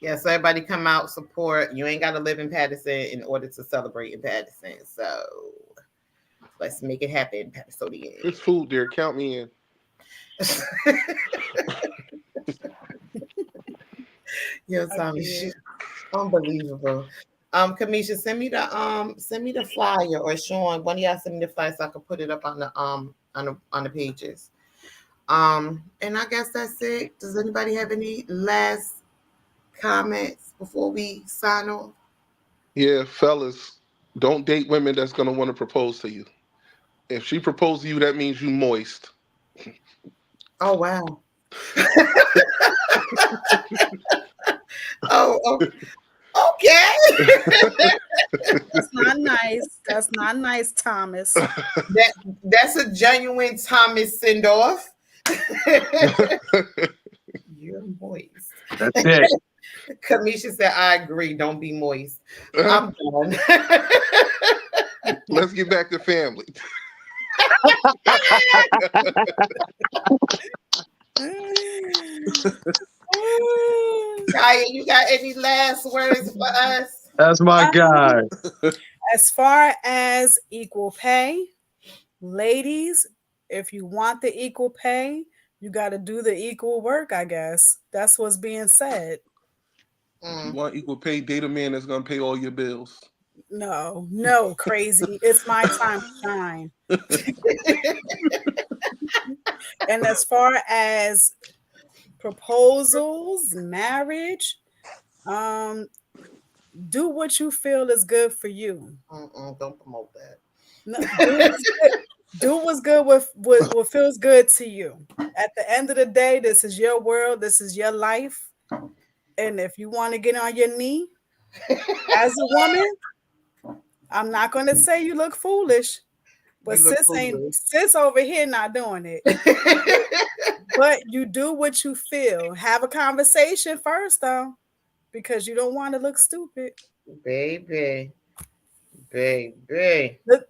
Yes, everybody come out, support. You ain't got to live in Paterson in order to celebrate in Paterson. So let's make it happen, Pattersonian. It's food there. Count me in. Yo, Tommy, unbelievable. Kamisha, send me the flyer, or Sean, one of y'all send me the flyer so I can put it up on the pages. And I guess that's it. Does anybody have any last comments before we sign off? Yeah, fellas, don't date women that's gonna want to propose to you. If she proposed to you, that means you moist. Oh wow. Okay. That's not nice. That's not nice, Thomas. That's a genuine Thomas send-off. You're moist. That's it. Kamisha said, I agree. Don't be moist. I'm done. Let's get back to family. Kaya, you got any last words for us? That's my guy. As far as equal pay, ladies, if you want the equal pay, you got to do the equal work, I guess. That's what's being said. If you want equal pay, date a man that's going to pay all your bills. No, crazy. It's my time to shine. And as far as proposals, marriage, do what you feel is good for you. Don't promote that. No, do what's good with what feels good to you. At the end of the day, this is your world. This is your life. And if you want to get on your knee as a woman, I'm not going to say you look foolish, but sis over here not doing it. But you do what you feel. Have a conversation first, though, because you don't want to look stupid. Baby.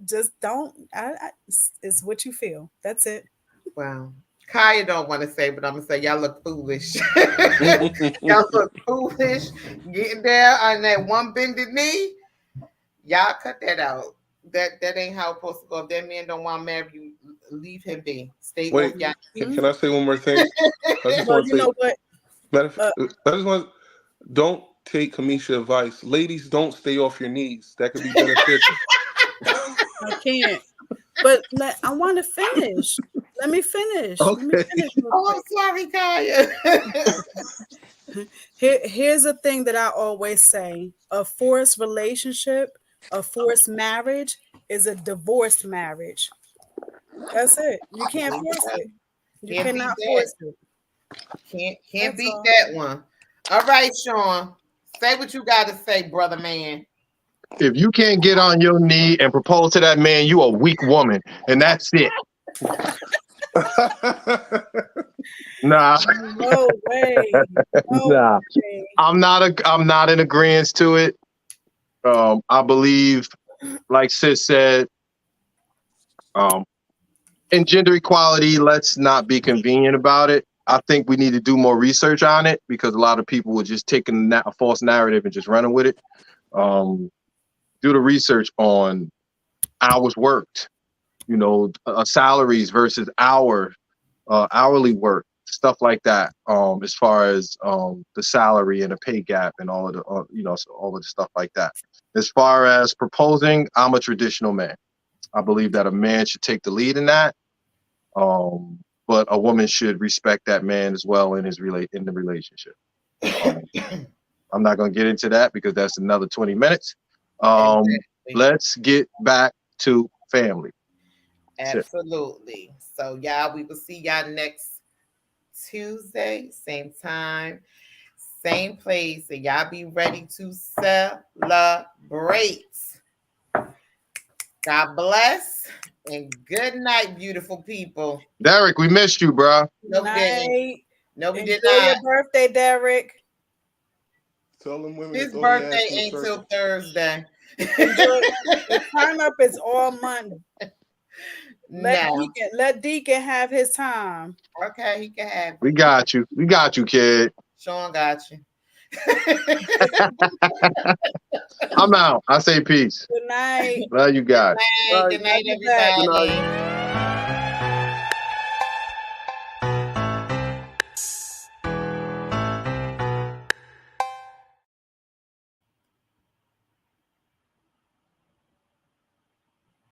Just don't. It's what you feel. That's it. Wow. Kaya don't want to say, but I'm going to say y'all look foolish. Y'all look foolish. Getting there on that one bended knee. Y'all cut that out. That ain't how it's supposed to go. If that man don't want to marry you, leave him be. Stay with y'all. Can I say one more thing? Don't take Kamisha advice. Ladies, don't stay off your knees. That could be beneficial. I can't. But I want to finish. Let me finish. Okay. Oh, I'm sorry, Kaya. Here's the thing that I always say: a forced relationship, a forced marriage is a divorced marriage. That's it. You can't force it. You Can't cannot beat force that. it. Can't That's beat all. that one. All right, Sean. Say what you got to say, brother man. If you can't get on your knee and propose to that man, you a weak woman, and that's it. Nah, No way. No nah. way. I'm not in agreement to it. I believe, like Sis said, in gender equality, let's not be convenient about it. I think we need to do more research on it because a lot of people were just taking a false narrative and just running with it. Do the research on hours worked, salaries versus hourly work, stuff like that. As far as the salary and the pay gap and all of the, all of the stuff like that. As far as proposing, I'm a traditional man. I believe that a man should take the lead in that. But a woman should respect that man as well in the relationship. I'm not going to get into that because that's another 20 minutes. Let's get back to family. Absolutely. So, y'all, we will see y'all next Tuesday, same time, same place. And y'all be ready to celebrate. God bless and good night, beautiful people. Derek, we missed you, bro. No, we didn't. No, we did Enjoy not. your birthday, Derek. Tell them women His to throw their birthday ass in the ain't circle. till Thursday. The turn up is all Monday. No. Let Deacon have his time. Okay, he can have it. We got you. We got you, kid. Sean got you. I'm out. I say peace. Good night. Love you guys. Good night, everybody. Good night.